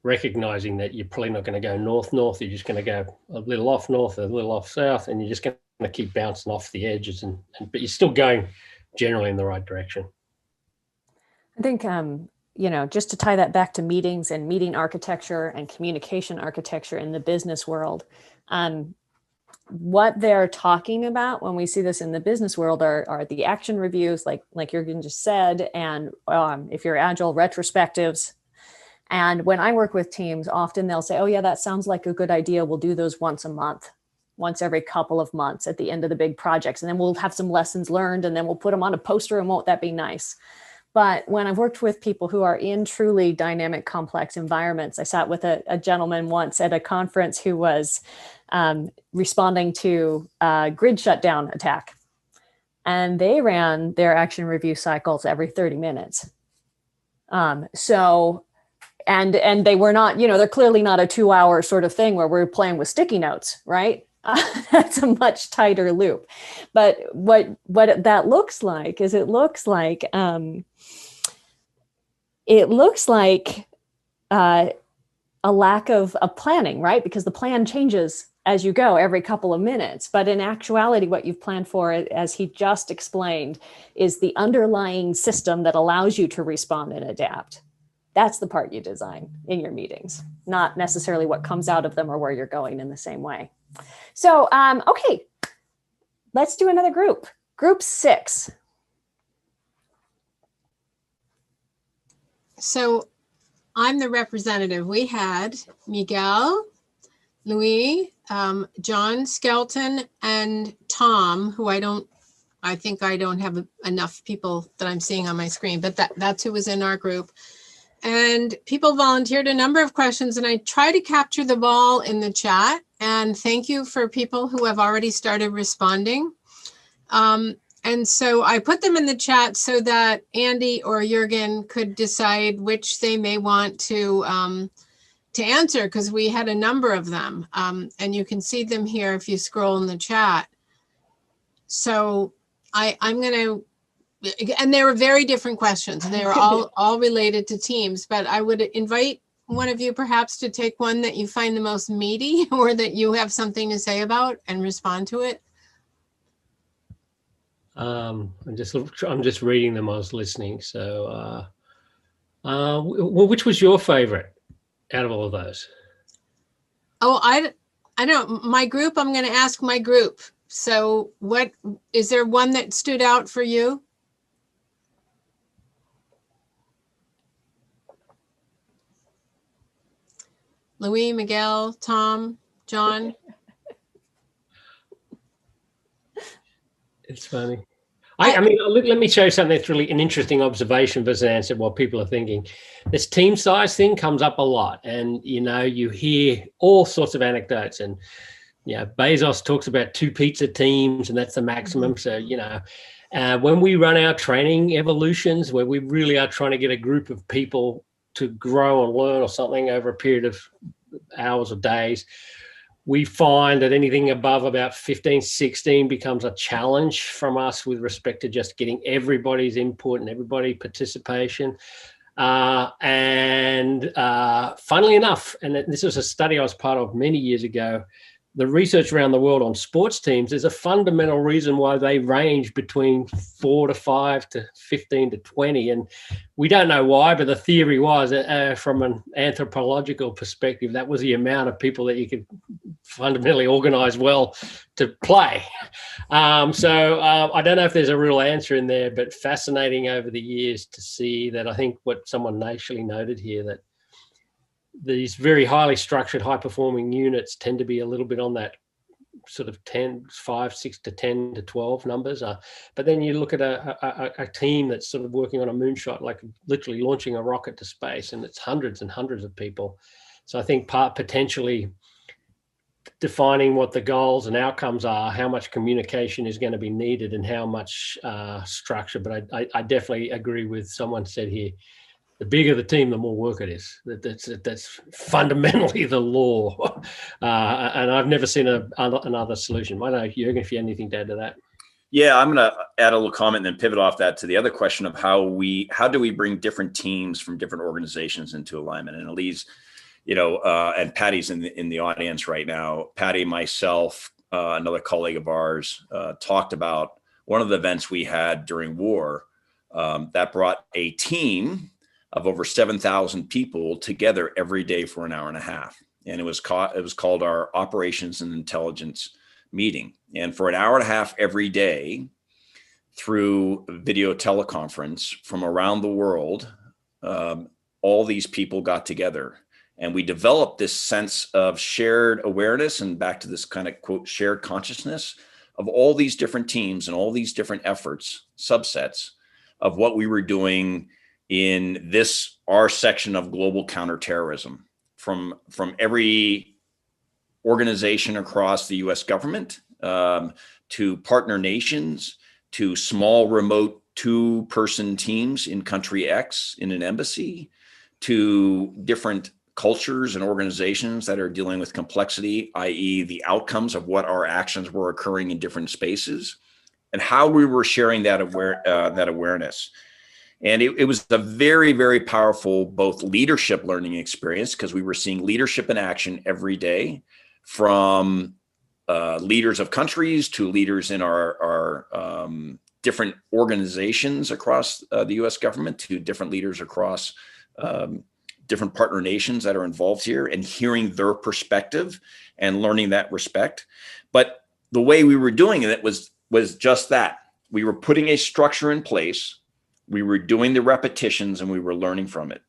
recognizing that you're probably not going to go north. You're just going to go a little off north, a little off south, and you're just going to keep bouncing off the edges, but you're still going generally in the right direction. I think just to tie that back to meetings and meeting architecture and communication architecture in the business world, what they're talking about when we see this in the business world are the action reviews, like Jurgen just said, and if you're agile, retrospectives. And when I work with teams, often they'll say, oh yeah, that sounds like a good idea. We'll do those once a month, once every couple of months at the end of the big projects. And then we'll have some lessons learned, and then we'll put them on a poster, and won't that be nice? But when I've worked with people who are in truly dynamic, complex environments, I sat with a gentleman once at a conference who was responding to a grid shutdown attack. And they ran their action review cycles every 30 minutes. And they were not, they're clearly not a 2-hour sort of thing where we're playing with sticky notes, right? That's a much tighter loop. But what that looks like is it looks like a lack of planning, right? Because the plan changes as you go every couple of minutes. But in actuality, what you've planned for, as he just explained, is the underlying system that allows you to respond and adapt. That's the part you design in your meetings, not necessarily what comes out of them or where you're going in the same way. So, okay, let's do another group. Group 6. So I'm the representative. We had Miguel, Louis, John Skelton, and Tom, who I think I don't have enough people that I'm seeing on my screen, but that's who was in our group. And people volunteered a number of questions, and I try to capture them all in the chat. And thank you for people who have already started responding. And so I put them in the chat so that Andy or Jurgen could decide which they may want to answer, because we had a number of them. And you can see them here if you scroll in the chat. So I'm going to, and they were very different questions. They were all related to teams, but I would invite one of you perhaps to take one that you find the most meaty or that you have something to say about and respond to it. I'm just reading them. I was listening. So, well, which was your favorite out of all of those? Oh, I don't. My group. I'm going to ask my group. So, what is there one that stood out for you? Louis, Miguel, Tom, John. It's funny. I mean, let me show you something that's really an interesting observation versus an answer what people are thinking. This team size thing comes up a lot, and you hear all sorts of anecdotes. And Bezos talks about 2 pizza teams, and that's the maximum. So when we run our training evolutions, where we really are trying to get a group of people to grow and learn or something over a period of hours or days, we find that anything above about 15, 16 becomes a challenge from us with respect to just getting everybody's input and everybody's participation. Funnily enough, and this was a study I was part of many years ago, the research around the world on sports teams, there's a fundamental reason why they range between 4 to 5 to 15 to 20. And we don't know why, but the theory was from an anthropological perspective, that was the amount of people that you could fundamentally organize well to play. I don't know if there's a real answer in there, but fascinating over the years to see that. I think what someone actually noted here, that these very highly structured, high-performing units tend to be a little bit on that sort of 5, 6 to 10 to 12 numbers. But then you look at a team that's sort of working on a moonshot, like literally launching a rocket to space, and it's hundreds and hundreds of people. So I think potentially defining what the goals and outcomes are, how much communication is going to be needed, and how much structure. But I definitely agree with someone said here, the bigger the team, the more work it is. That's fundamentally the law. And I've never seen another solution. I don't know, Jurgen, if you have anything to add to that. Yeah, I'm going to add a little comment and then pivot off that to the other question of how do we bring different teams from different organizations into alignment. And Elise, and Patty's in the audience right now. Patty, myself, another colleague of ours, talked about one of the events we had during war that brought a team of over 7,000 people together every day for an hour and a half. And it was called our Operations and Intelligence meeting. And for an hour and a half every day through video teleconference from around the world, all these people got together. And we developed this sense of shared awareness, and back to this kind of quote, shared consciousness of all these different teams and all these different efforts, subsets of what we were doing in our section of global counterterrorism, from every organization across the US government, to partner nations, to small remote 2-person teams in country X in an embassy, to different cultures and organizations that are dealing with complexity, i.e. the outcomes of what our actions were occurring in different spaces, and how we were sharing that awareness. And it was a very, very powerful both leadership learning experience, because we were seeing leadership in action every day, from leaders of countries to leaders in our different organizations across the US government, to different leaders across different partner nations that are involved here, and hearing their perspective and learning that respect. But the way we were doing it was just that. We were putting a structure in place, we were doing the repetitions, and we were learning from it.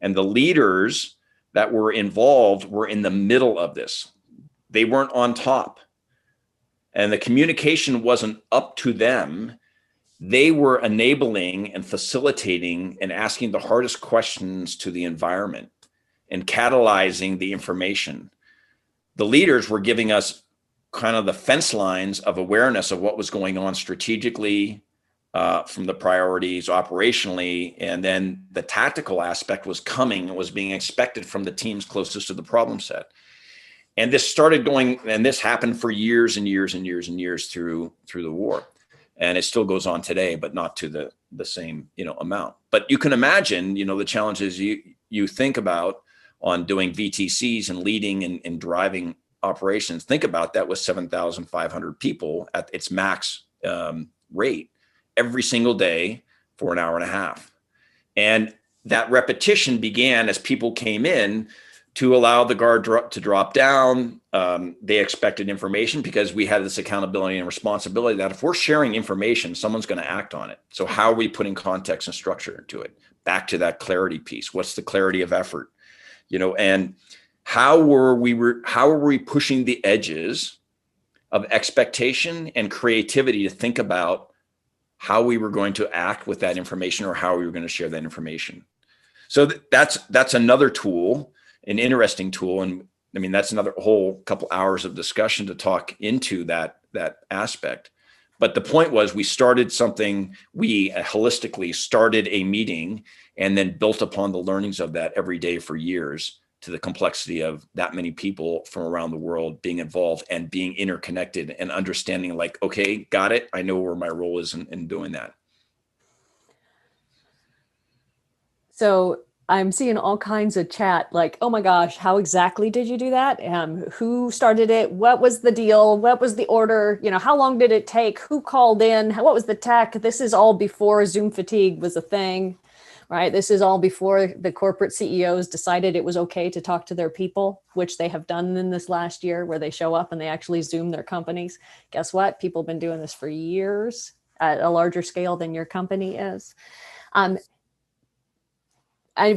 And the leaders that were involved were in the middle of this. They weren't on top. And the communication wasn't up to them. They were enabling and facilitating and asking the hardest questions to the environment and catalyzing the information. The leaders were giving us kind of the fence lines of awareness of what was going on strategically, from the priorities operationally, and then the tactical aspect was coming and was being expected from the teams closest to the problem set. And this started going, and this happened for years and years and years and years through the war. And it still goes on today, but not to the same amount. But you can imagine the challenges you think about on doing VTCs and leading and driving operations. Think about that with 7,500 people at its max rate. every single day for an hour and a half. And that repetition began as people came in to allow the guard to drop down. They expected information because we had this accountability and responsibility that if we're sharing information, someone's going to act on it. So how are we putting context and structure into it? Back to that clarity piece. What's the clarity of effort? And how were we pushing the edges of expectation and creativity to think about how we were going to act with that information or how we were going to share that information? So that's another tool, an interesting tool. And I mean, that's another whole couple hours of discussion to talk into that aspect. But the point was we started something, we holistically started a meeting and then built upon the learnings of that every day for years to the complexity of that many people from around the world being involved and being interconnected and understanding like, okay, got it. I know where my role is in doing that. So I'm seeing all kinds of chat like, oh my gosh, how exactly did you do that? Who started it? What was the deal? What was the order? How long did it take? Who called in? What was the tech? This is all before Zoom fatigue was a thing, right? This is all before the corporate CEOs decided it was okay to talk to their people, which they have done in this last year where they show up and they actually Zoom their companies. Guess what? People have been doing this for years at a larger scale than your company is.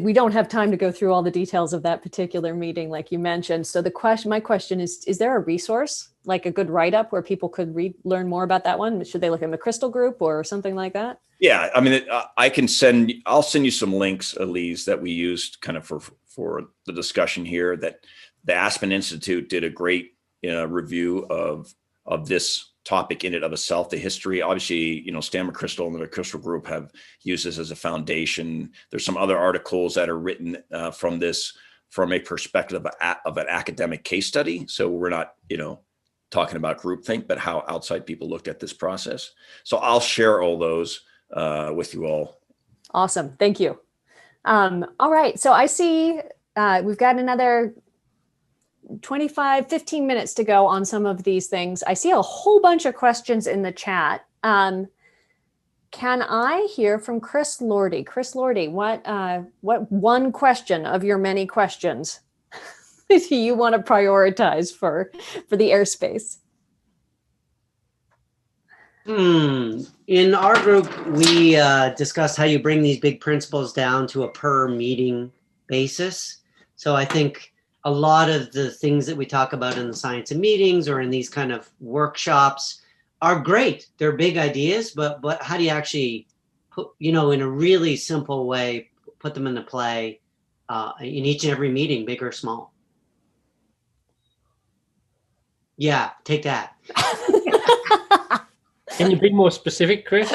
We don't have time to go through all the details of that particular meeting, like you mentioned. So my question is there a resource, like a good write-up where people could learn more about that one? Should they look in the Crystal group or something like that? Yeah, I mean, I'll send you some links, Elise, that we used kind of for the discussion here. That the Aspen Institute did a great review of this topic in and of itself, the history. Obviously, Stan McChrystal and the McChrystal Group have used this as a foundation. There's some other articles that are written from a perspective of an academic case study. So we're not, talking about groupthink, but how outside people looked at this process. So I'll share all those with you all. Awesome. Thank you. All right. So I see we've got another 15 minutes to go on some of these things. I see a whole bunch of questions in the chat. Can I hear from Chris Lordy? Chris Lordy, what one question of your many questions do you want to prioritize for the airspace? In our group, we discussed how you bring these big principles down to a per meeting basis. So I think a lot of the things that we talk about in the science of meetings or in these kind of workshops are great. They're big ideas, but how do you actually put, in a really simple way, put them into play in each and every meeting, big or small? Yeah, take that. Can you be more specific, Chris?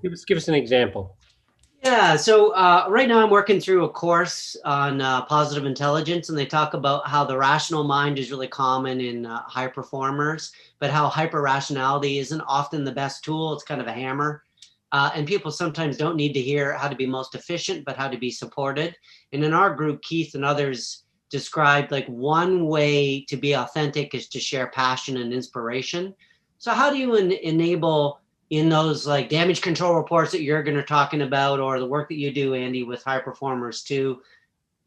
Give us an example. Yeah, so right now I'm working through a course on positive intelligence, and they talk about how the rational mind is really common in high performers, but how hyper-rationality isn't often the best tool. It's kind of a hammer. And people sometimes don't need to hear how to be most efficient, but how to be supported. And in our group, Keith and others described like one way to be authentic is to share passion and inspiration. So how do you enable in those like damage control reports that Jurgen are talking about, or the work that you do, Andy, with high performers too,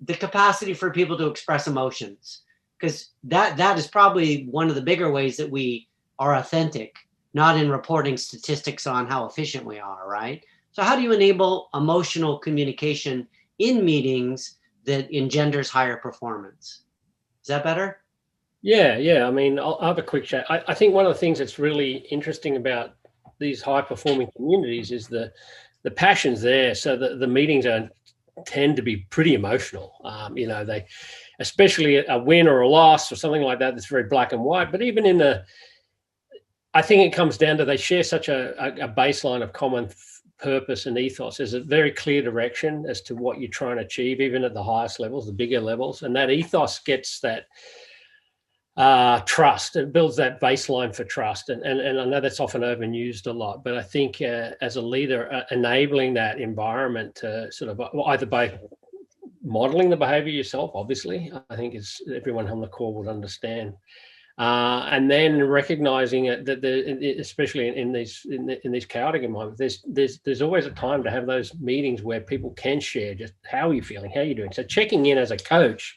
the capacity for people to express emotions? Because that is probably one of the bigger ways that we are authentic, not in reporting statistics on how efficient we are, right? So how do you enable emotional communication in meetings that engenders higher performance? Is that better? Yeah. I mean, I'll have a quick chat. I think one of the things that's really interesting about these high-performing communities is the passion's there. So the meetings tend to be pretty emotional. They, especially a win or a loss or something like that, that's very black and white. But even I think it comes down to they share such a baseline of common purpose and ethos. There's a very clear direction as to what you're trying to achieve, even at the highest levels, the bigger levels. And that ethos gets that trust. It builds that baseline for trust. And I know that's often overused a lot, but I think as a leader, enabling that environment to sort of either by modeling the behavior yourself, obviously, I think everyone on the call would understand. And then recognizing it, that especially in these chaotic environments, there's always a time to have those meetings where people can share just how are you feeling, how are you doing. So checking in as a coach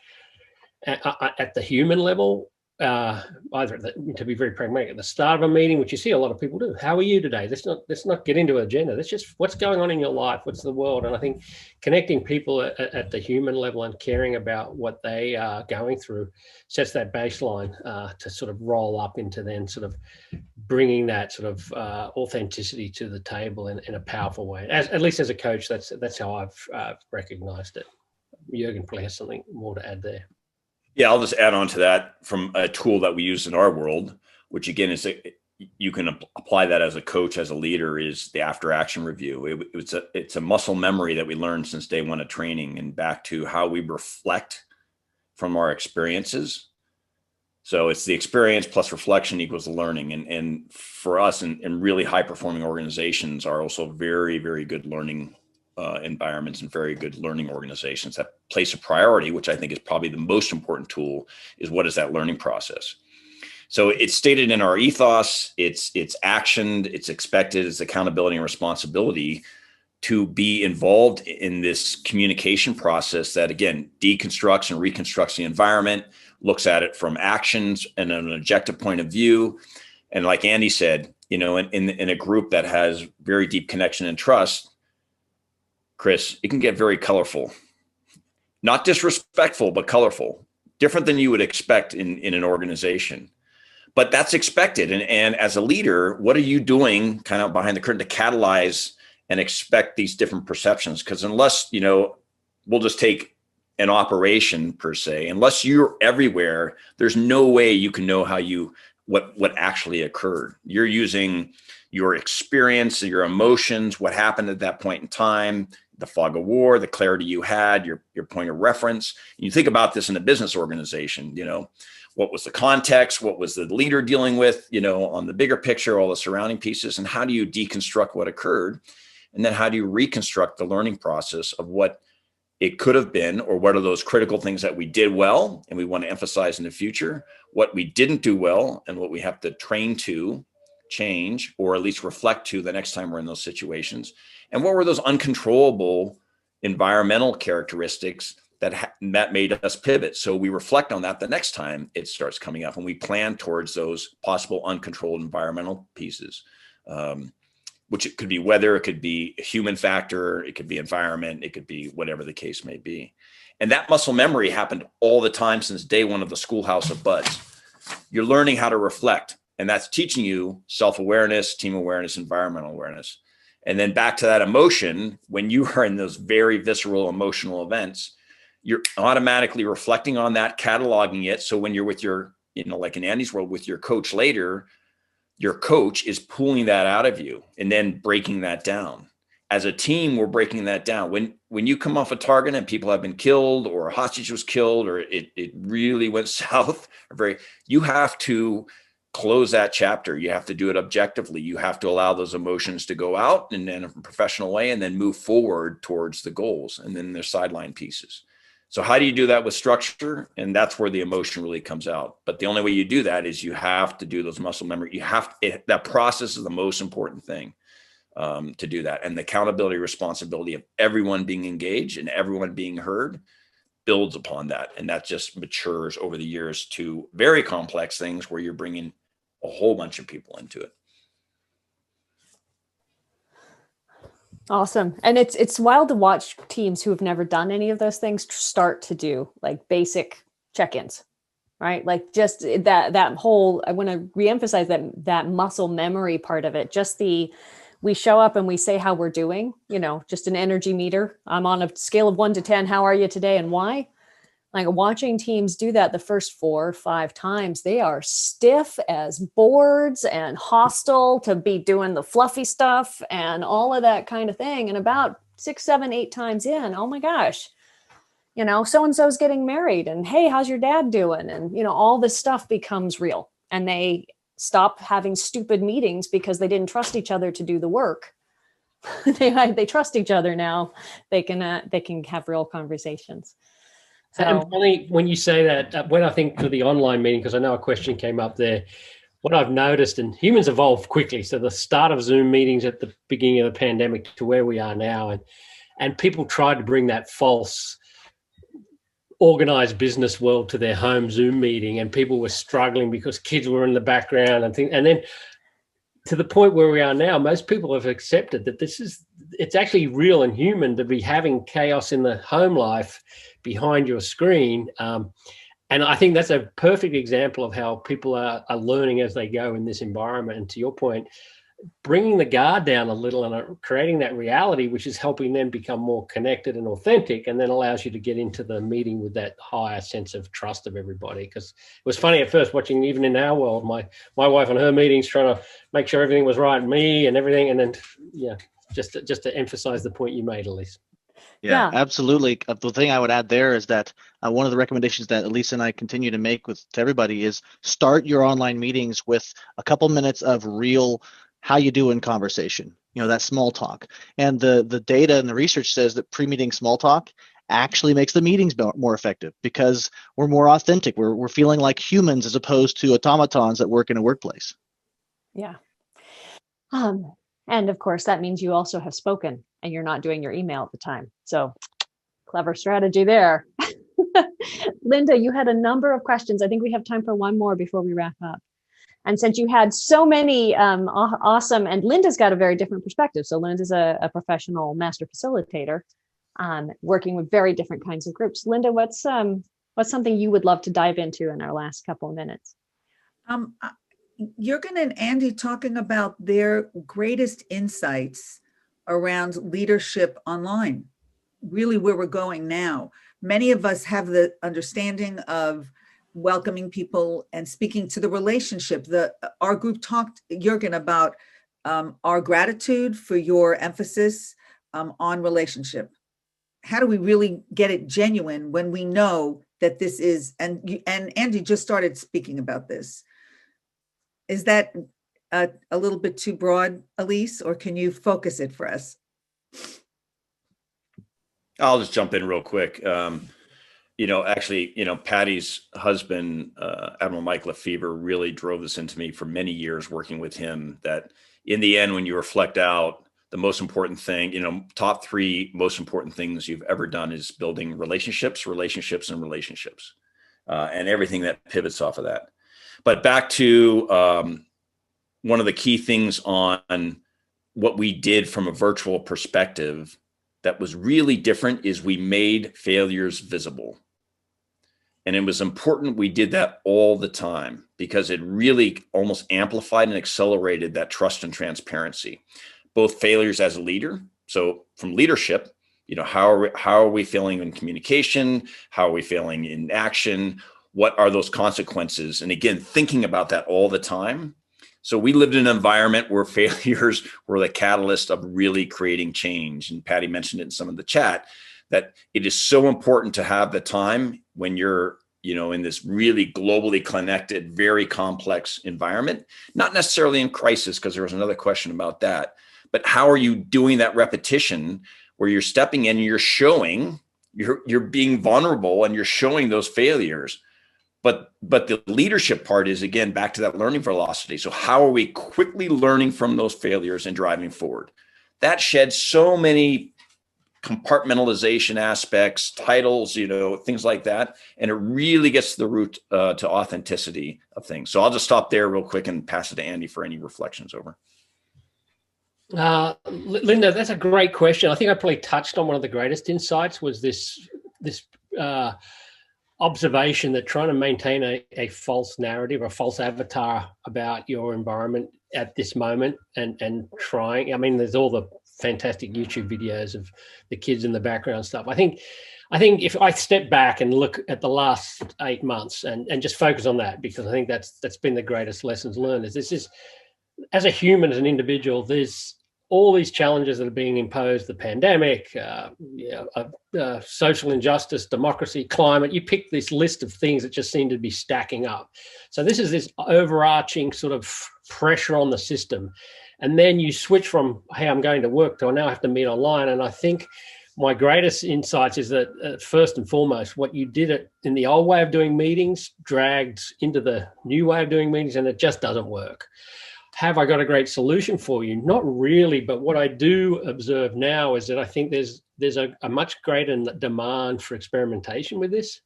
at the human level, either to be very pragmatic at the start of a meeting, which you see a lot of people do. How are you today? Let's not get into an agenda. That's just what's going on in your life. What's the world? And I think connecting people at the human level and caring about what they are going through sets that baseline to sort of roll up into then sort of bringing that sort of authenticity to the table in a powerful way. At least as a coach, that's how I've recognized it. Jurgen probably has something more to add there. Yeah, I'll just add on to that from a tool that we use in our world, which again is you can apply that as a coach, as a leader, is the after action review. It's a muscle memory that we learned since day one of training, and back to how we reflect from our experiences. So it's the experience plus reflection equals the learning. And for us in really high performing organizations are also very, very good learning environments and very good learning organizations that place a priority, which I think is probably the most important tool, is what is that learning process. So it's stated in our ethos, it's actioned, it's expected, it's accountability and responsibility to be involved in this communication process that, again, deconstructs and reconstructs the environment, looks at it from actions and an objective point of view. And like Andy said, in a group that has very deep connection and trust, Chris, it can get very colorful, not disrespectful, but colorful, different than you would expect in an organization. But that's expected. And as a leader, what are you doing kind of behind the curtain to catalyze and expect these different perceptions? Because unless, we'll just take an operation per se, unless you're everywhere, there's no way you can know what actually occurred. You're using your experience, your emotions, what happened at that point in time, the fog of war, the clarity you had, your point of reference. You think about this in a business organization, what was the context? What was the leader dealing with, on the bigger picture, all the surrounding pieces, and how do you deconstruct what occurred? And then how do you reconstruct the learning process of what it could have been, or what are those critical things that we did well and we want to emphasize in the future, what we didn't do well and what we have to train to change, or at least reflect to the next time we're in those situations. And what were those uncontrollable environmental characteristics that made us pivot? So we reflect on that the next time it starts coming up, and we plan towards those possible uncontrolled environmental pieces, which it could be weather, it could be a human factor, it could be environment, it could be whatever the case may be. And that muscle memory happened all the time since day one of the Schoolhouse of Buds. You're learning how to reflect, and that's teaching you self-awareness, team awareness, environmental awareness. And then back to that emotion, when you are in those very visceral emotional events, you're automatically reflecting on that, cataloging it. So when you're with your, like in Andy's world, with your coach later, your coach is pulling that out of you and then breaking that down. As a team, we're breaking that down. When you come off a target and people have been killed, or a hostage was killed, or it really went south, you have to close that chapter. You have to do it objectively. You have to allow those emotions to go out and in a professional way, and then move forward towards the goals. And then there's sideline pieces. So how do you do that with structure? And that's where the emotion really comes out. But the only way you do that is you have to do those muscle memory. That process is the most important thing to do that. And the accountability, responsibility of everyone being engaged and everyone being heard builds upon that. And that just matures over the years to very complex things where you're bringing a whole bunch of people into it. Awesome. And it's wild to watch teams who have never done any of those things start to do like basic check-ins, right? Like just that whole, I want to reemphasize that muscle memory part of it. Just we show up and we say how we're doing, just an energy meter. I'm on a scale of 1 to 10. How are you today and why? Like watching teams do that the first 4 or 5 times, they are stiff as boards and hostile to be doing the fluffy stuff and all of that kind of thing. And about 6, 7, 8 times in, oh my gosh, so-and-so's getting married, and hey, how's your dad doing? And, all this stuff becomes real, and they stop having stupid meetings because they didn't trust each other to do the work. They trust each other now. They can have real conversations. And funny when you say that, when I think to the online meeting, because I know a question came up there, what I've noticed, and humans evolve quickly. So the start of Zoom meetings at the beginning of the pandemic to where we are now, and people tried to bring that false organized business world to their home Zoom meeting, and people were struggling because kids were in the background and things. And then to the point where we are now, most people have accepted that it's actually real and human to be having chaos in the home life behind your screen. And I think that's a perfect example of how people are learning as they go in this environment. And to your point, bringing the guard down a little and creating that reality, which is helping them become more connected and authentic, and then allows you to get into the meeting with that higher sense of trust of everybody. Because it was funny at first watching, even in our world, my wife and her meetings, trying to make sure everything was right, and me and everything. And then, yeah, just to emphasize the point you made, Elise. Yeah, absolutely. The thing I would add there is that one of the recommendations that Elise and I continue to make to everybody is start your online meetings with a couple minutes of real how you doing conversation, that small talk. And the data and the research says that pre-meeting small talk actually makes the meetings more effective because we're more authentic. We're feeling like humans as opposed to automatons that work in a workplace. Yeah. And of course, that means you also have spoken and you're not doing your email at the time. So clever strategy there. Linda, you had a number of questions. I think we have time for one more before we wrap up. And since you had so many awesome, and Linda's got a very different perspective. So Linda's a professional master facilitator working with very different kinds of groups. Linda, what's something you would love to dive into in our last couple of minutes? Jurgen and Andy talking about their greatest insights around leadership online, really where we're going now. Many of us have the understanding of welcoming people and speaking to the relationship. Our group talked, Jurgen, about our gratitude for your emphasis on relationship. How do we really get it genuine when we know that this is, and Andy just started speaking about this. Is that a little bit too broad, Elise, or can you focus it for us? I'll just jump in real quick. Actually, Patty's husband, Admiral Mike Lefevre, really drove this into me for many years working with him, that in the end, when you reflect out, the most important thing, top 3 most important things you've ever done is building relationships, and everything that pivots off of that. But back to one of the key things on what we did from a virtual perspective that was really different is we made failures visible. And it was important we did that all the time because it really almost amplified and accelerated that trust and transparency, both failures as a leader. So from leadership, how are we feeling in communication? How are we feeling in action? What are those consequences? And again, thinking about that all the time. So we lived in an environment where failures were the catalyst of really creating change. And Patty mentioned it in some of the chat, that it is so important to have the time when you're, in this really globally connected, very complex environment, not necessarily in crisis, because there was another question about that, but how are you doing that repetition where you're stepping in and you're showing, you're being vulnerable and you're showing those failures. But the leadership part is, again, back to that learning velocity. So how are we quickly learning from those failures and driving forward? That sheds so many compartmentalization aspects, titles, things like that. And it really gets to the root to authenticity of things. So I'll just stop there real quick and pass it to Andy for any reflections over. Linda, that's a great question. I think I probably touched on one of the greatest insights was this observation that trying to maintain a false narrative or false avatar about your environment at this moment and trying, there's all the fantastic YouTube videos of the kids in the background stuff. I think if I step back and look at the last 8 months and just focus on that, because I think that's been the greatest lessons learned, is this is, as a human, as an individual, there's all these challenges that are being imposed, the pandemic, social injustice, democracy, climate. You pick this list of things that just seem to be stacking up. So this is this overarching sort of pressure on the system. And then you switch from, hey, I'm going to work, to I now have to meet online. And I think my greatest insights is that first and foremost, what you did in the old way of doing meetings dragged into the new way of doing meetings, and it just doesn't work. Have I got a great solution for you? Not really, but what I do observe now is that I think there's a much greater demand for experimentation with this.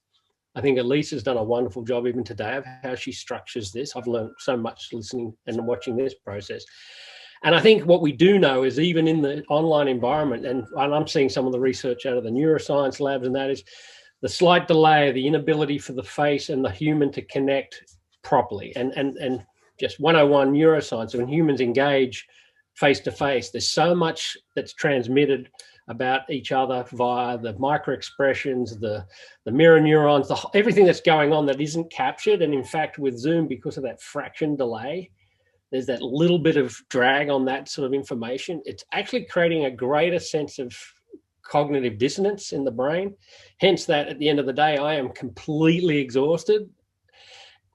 I think Elise has done a wonderful job even today of how she structures this. I've learned so much listening and watching this process. And I think what we do know is even in the online environment, and I'm seeing some of the research out of the neuroscience labs, and that is the slight delay, the inability for the face and the human to connect properly. And just 101 neuroscience, when humans engage face to face, there's so much that's transmitted about each other via the micro expressions, the mirror neurons, everything that's going on that isn't captured. And in fact, with Zoom, because of that fraction delay, there's that little bit of drag on that sort of information. It's actually creating a greater sense of cognitive dissonance in the brain. Hence that at the end of the day, I am completely exhausted.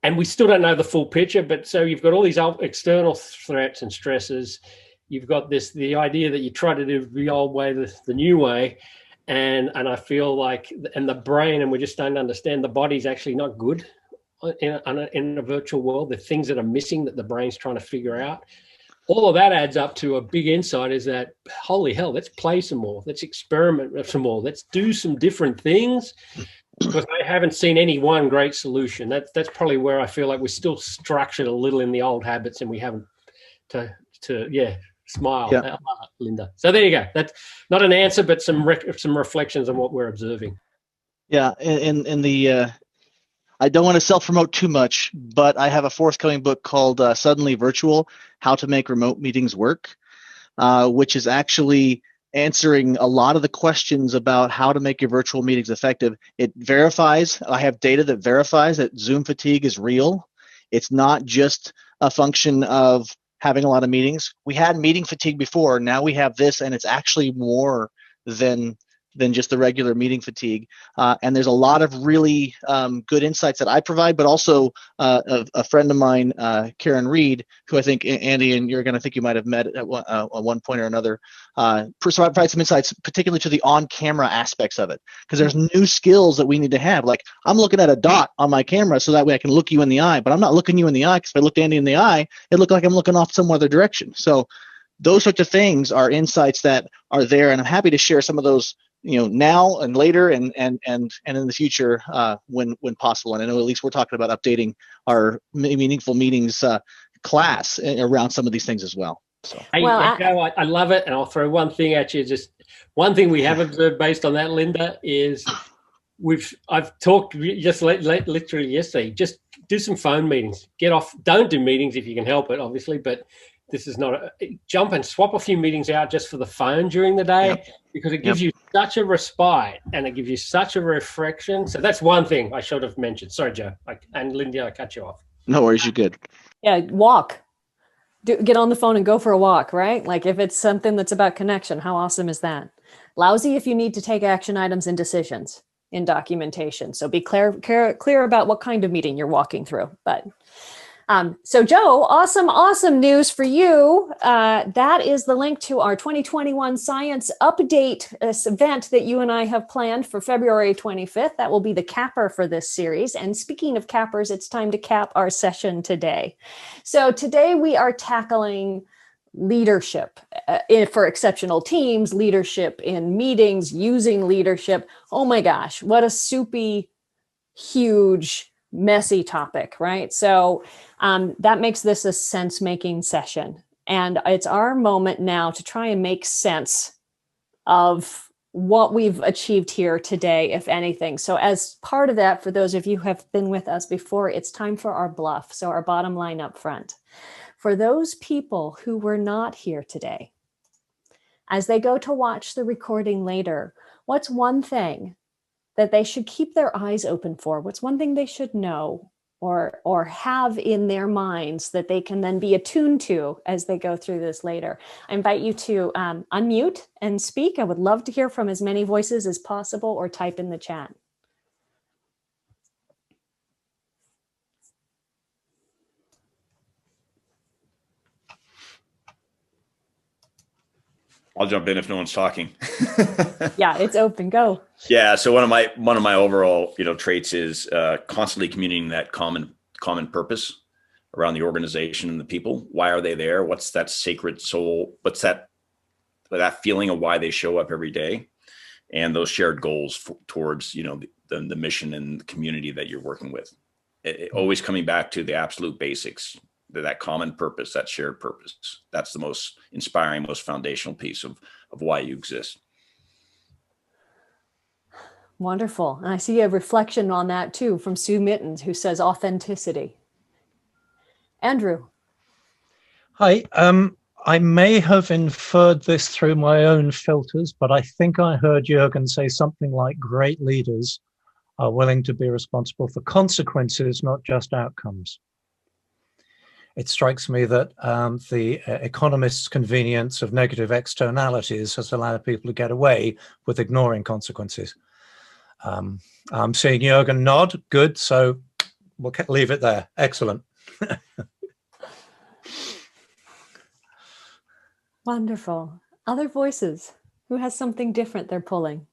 And we still don't know the full picture, but so you've got all these external threats and stresses. You've got the idea that you try to do the old way, the new way. And I feel like, and the brain, and we're just starting to understand the body's actually not good in a virtual world. The things that are missing that the brain's trying to figure out. All of that adds up to a big insight is that, holy hell, let's play some more. Let's experiment some more. Let's do some different things. Because I haven't seen any one great solution. That's probably where I feel like we're still structured a little in the old habits, and we haven't smile. Yeah. I love it, Linda. So there you go. That's not an answer, but some reflections on what we're observing. Yeah, in the I don't want to self-promote too much, but I have a forthcoming book called Suddenly Virtual: How to Make Remote Meetings Work, which is actually answering a lot of the questions about how to make your virtual meetings effective. It verifies, I have data that verifies that Zoom fatigue is real. It's not just a function of having a lot of meetings. We had meeting fatigue before, now we have this, and it's actually more than just the regular meeting fatigue. And there's a lot of really good insights that I provide, but also a friend of mine, Karen Reed, who I think, Andy and Jurgen, I think you might have met at one point or another, provide some insights, particularly to the on-camera aspects of it. Because there's new skills that we need to have. Like, I'm looking at a dot on my camera so that way I can look you in the eye, but I'm not looking you in the eye, because if I looked Andy in the eye, it looked like I'm looking off some other direction. So those sorts of things are insights that are there, and I'm happy to share some of those, now and later and in the future when possible. And I know at least we're talking about updating our meaningful meetings class around some of these things as well. So, hey, Joe, I love it, and I'll throw one thing at you. Just one thing we have observed based on that, Linda, is I've talked just literally yesterday. Just do some phone meetings. Get off. Don't do meetings if you can help it, obviously, but this is not jump and swap a few meetings out just for the phone during the day, because it gives you such a respite and it gives you such a reflection. So that's one thing I should have mentioned. Sorry, Joe. And Linda, I cut you off. No worries, you're good. Yeah, walk. Get on the phone and go for a walk, right? Like, if it's something that's about connection, how awesome is that? Lousy if you need to take action items and decisions in documentation. So be clear about what kind of meeting you're walking through. But so Joe, awesome news for you. That is the link to our 2021 Science Update event that you and I have planned for February 25th. That will be the capper for this series. And speaking of cappers, it's time to cap our session today. So today we are tackling leadership for exceptional teams, leadership in meetings, using leadership. Oh my gosh, what a soupy, huge, messy topic, right? So that makes this a sense-making session. And it's our moment now to try and make sense of what we've achieved here today, if anything. So as part of that, for those of you who have been with us before, it's time for our bluff. So our bottom line up front. For those people who were not here today, as they go to watch the recording later, what's one thing that they should keep their eyes open for? What's one thing they should know or have in their minds that they can then be attuned to as they go through this later? I invite you to unmute and speak. I would love to hear from as many voices as possible, or type in the chat. I'll jump in if no one's talking. Yeah, it's open. Go. Yeah. So one of my overall traits is constantly communicating that common purpose around the organization and the people. Why are they there? What's that sacred soul? What's that feeling of why they show up every day, and those shared goals towards the mission and the community that you're working with. Always coming back to the absolute basics. That common purpose, that shared purpose. That's the most inspiring, most foundational piece of why you exist. Wonderful. And I see a reflection on that too from Sue Mittens, who says authenticity. Andrew. Hi. I may have inferred this through my own filters, but I think I heard Jurgen say something like great leaders are willing to be responsible for consequences, not just outcomes. It strikes me that the economist's convenience of negative externalities has allowed people to get away with ignoring consequences. I'm seeing Jurgen nod. Good. So we'll leave it there. Excellent. Wonderful. Other voices? Who has something different they're pulling?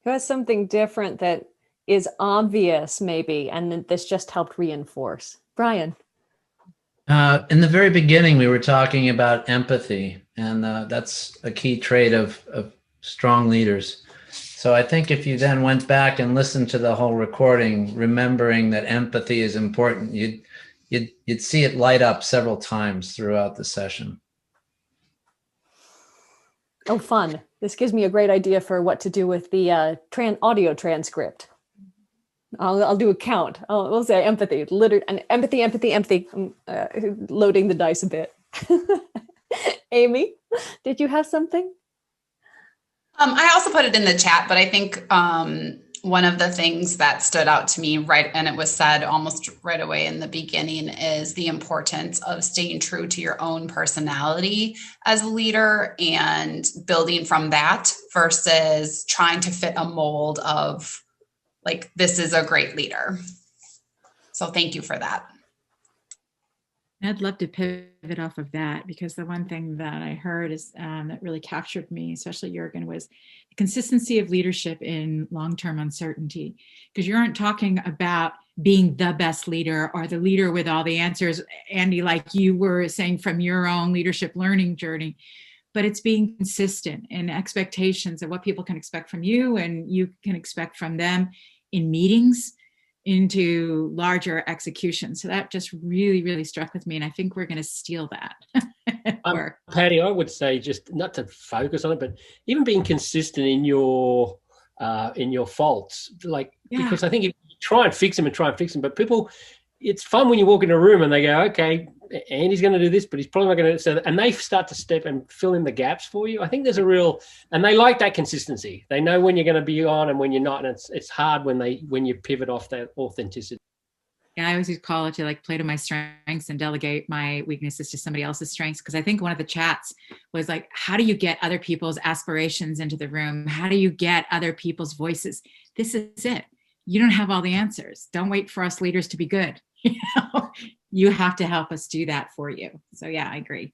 Who has something different that is obvious maybe, and this just helped reinforce? Brian. In the very beginning, we were talking about empathy, and that's a key trait of strong leaders. So I think if you then went back and listened to the whole recording, remembering that empathy is important, you'd see it light up several times throughout the session. Oh, fun. This gives me a great idea for what to do with the audio transcript. I'll do a count. We'll say empathy, and empathy. I'm loading the dice a bit. Amy, did you have something? I also put it in the chat, but I think one of the things that stood out to me, and it was said almost right away in the beginning, is the importance of staying true to your own personality as a leader and building from that versus trying to fit a mold of like, this is a great leader. So thank you for that. I'd love to pivot off of that, because the one thing that I heard is that really captured me, especially Jurgen, was the consistency of leadership in long-term uncertainty. Because you aren't talking about being the best leader or the leader with all the answers, Andy, like you were saying from your own leadership learning journey, but it's being consistent in expectations of what people can expect from you and you can expect from them in meetings into larger execution. So that just really, really struck with me. And I think we're going to steal that. Patty, I would say, just not to focus on it, but even being consistent in your faults, because I think if you try and fix them, but people, it's fun when you walk in a room and they go, okay, Andy's going to do this, but he's probably not going to. So, and they start to step and fill in the gaps for you. I think there's and they like that consistency. They know when you're going to be on and when you're not, and it's hard when you pivot off that authenticity. Yeah, I always call it to like play to my strengths and delegate my weaknesses to somebody else's strengths. Because I think one of the chats was like, how do you get other people's aspirations into the room? How do you get other people's voices? This is it. You don't have all the answers. Don't wait for us leaders to be good. You have to help us do that for you. So yeah, I agree.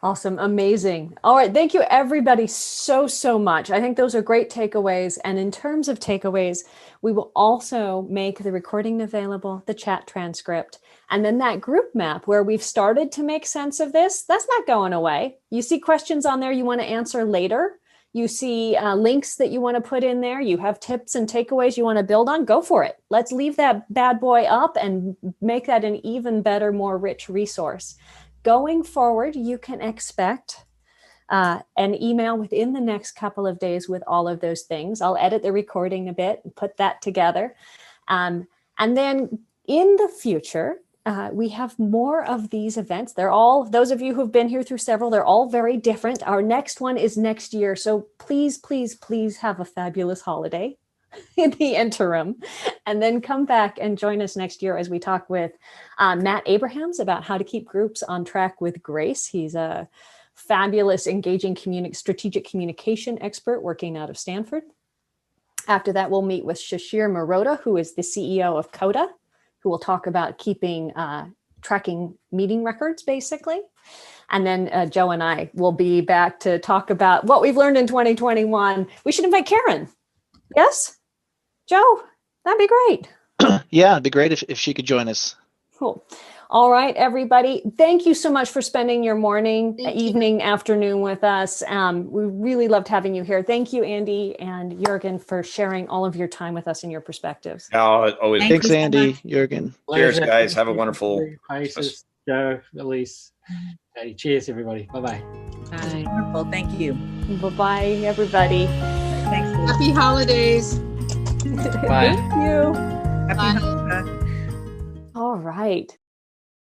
Awesome. Amazing. All right. Thank you, everybody, so much. I think those are great takeaways. And in terms of takeaways, we will also make the recording available, the chat transcript, and then that group map where we've started to make sense of this. That's not going away. You see questions on there you want to answer later. You see links that you want to put in there. You have tips and takeaways you want to build on. Go for it. Let's leave that bad boy up and make that an even better, more rich resource. Going forward, you can expect an email within the next couple of days with all of those things. I'll edit the recording a bit and put that together. And then in the future, we have more of these events. They're all, those of you who've been here through several, they're all very different. Our next one is next year. So please, please, please have a fabulous holiday in the interim, and then come back and join us next year as we talk with Matt Abrahams about how to keep groups on track with grace. He's a fabulous, engaging strategic communication expert working out of Stanford. After that, we'll meet with Shashir Maroda, who is the CEO of CODA, who will talk about keeping tracking meeting records, basically. And then Joe and I will be back to talk about what we've learned in 2021. We should invite Karen. Yes? Joe, that'd be great. Yeah, it'd be great if she could join us. Cool. All right, everybody. Thank you so much for spending your morning, evening, afternoon with us. We really loved having you here. Thank you, Andy and Jurgen, for sharing all of your time with us and your perspectives. Always. Thanks, Andy, Jurgen. Cheers, guys. Have a wonderful Isis, Joe, Elise. Okay, cheers, everybody. Bye-bye. Bye. Wonderful. Thank you. Bye-bye, everybody. Thanks. Happy holidays. Bye. Thank you. Happy Bye. Hanukkah. All right.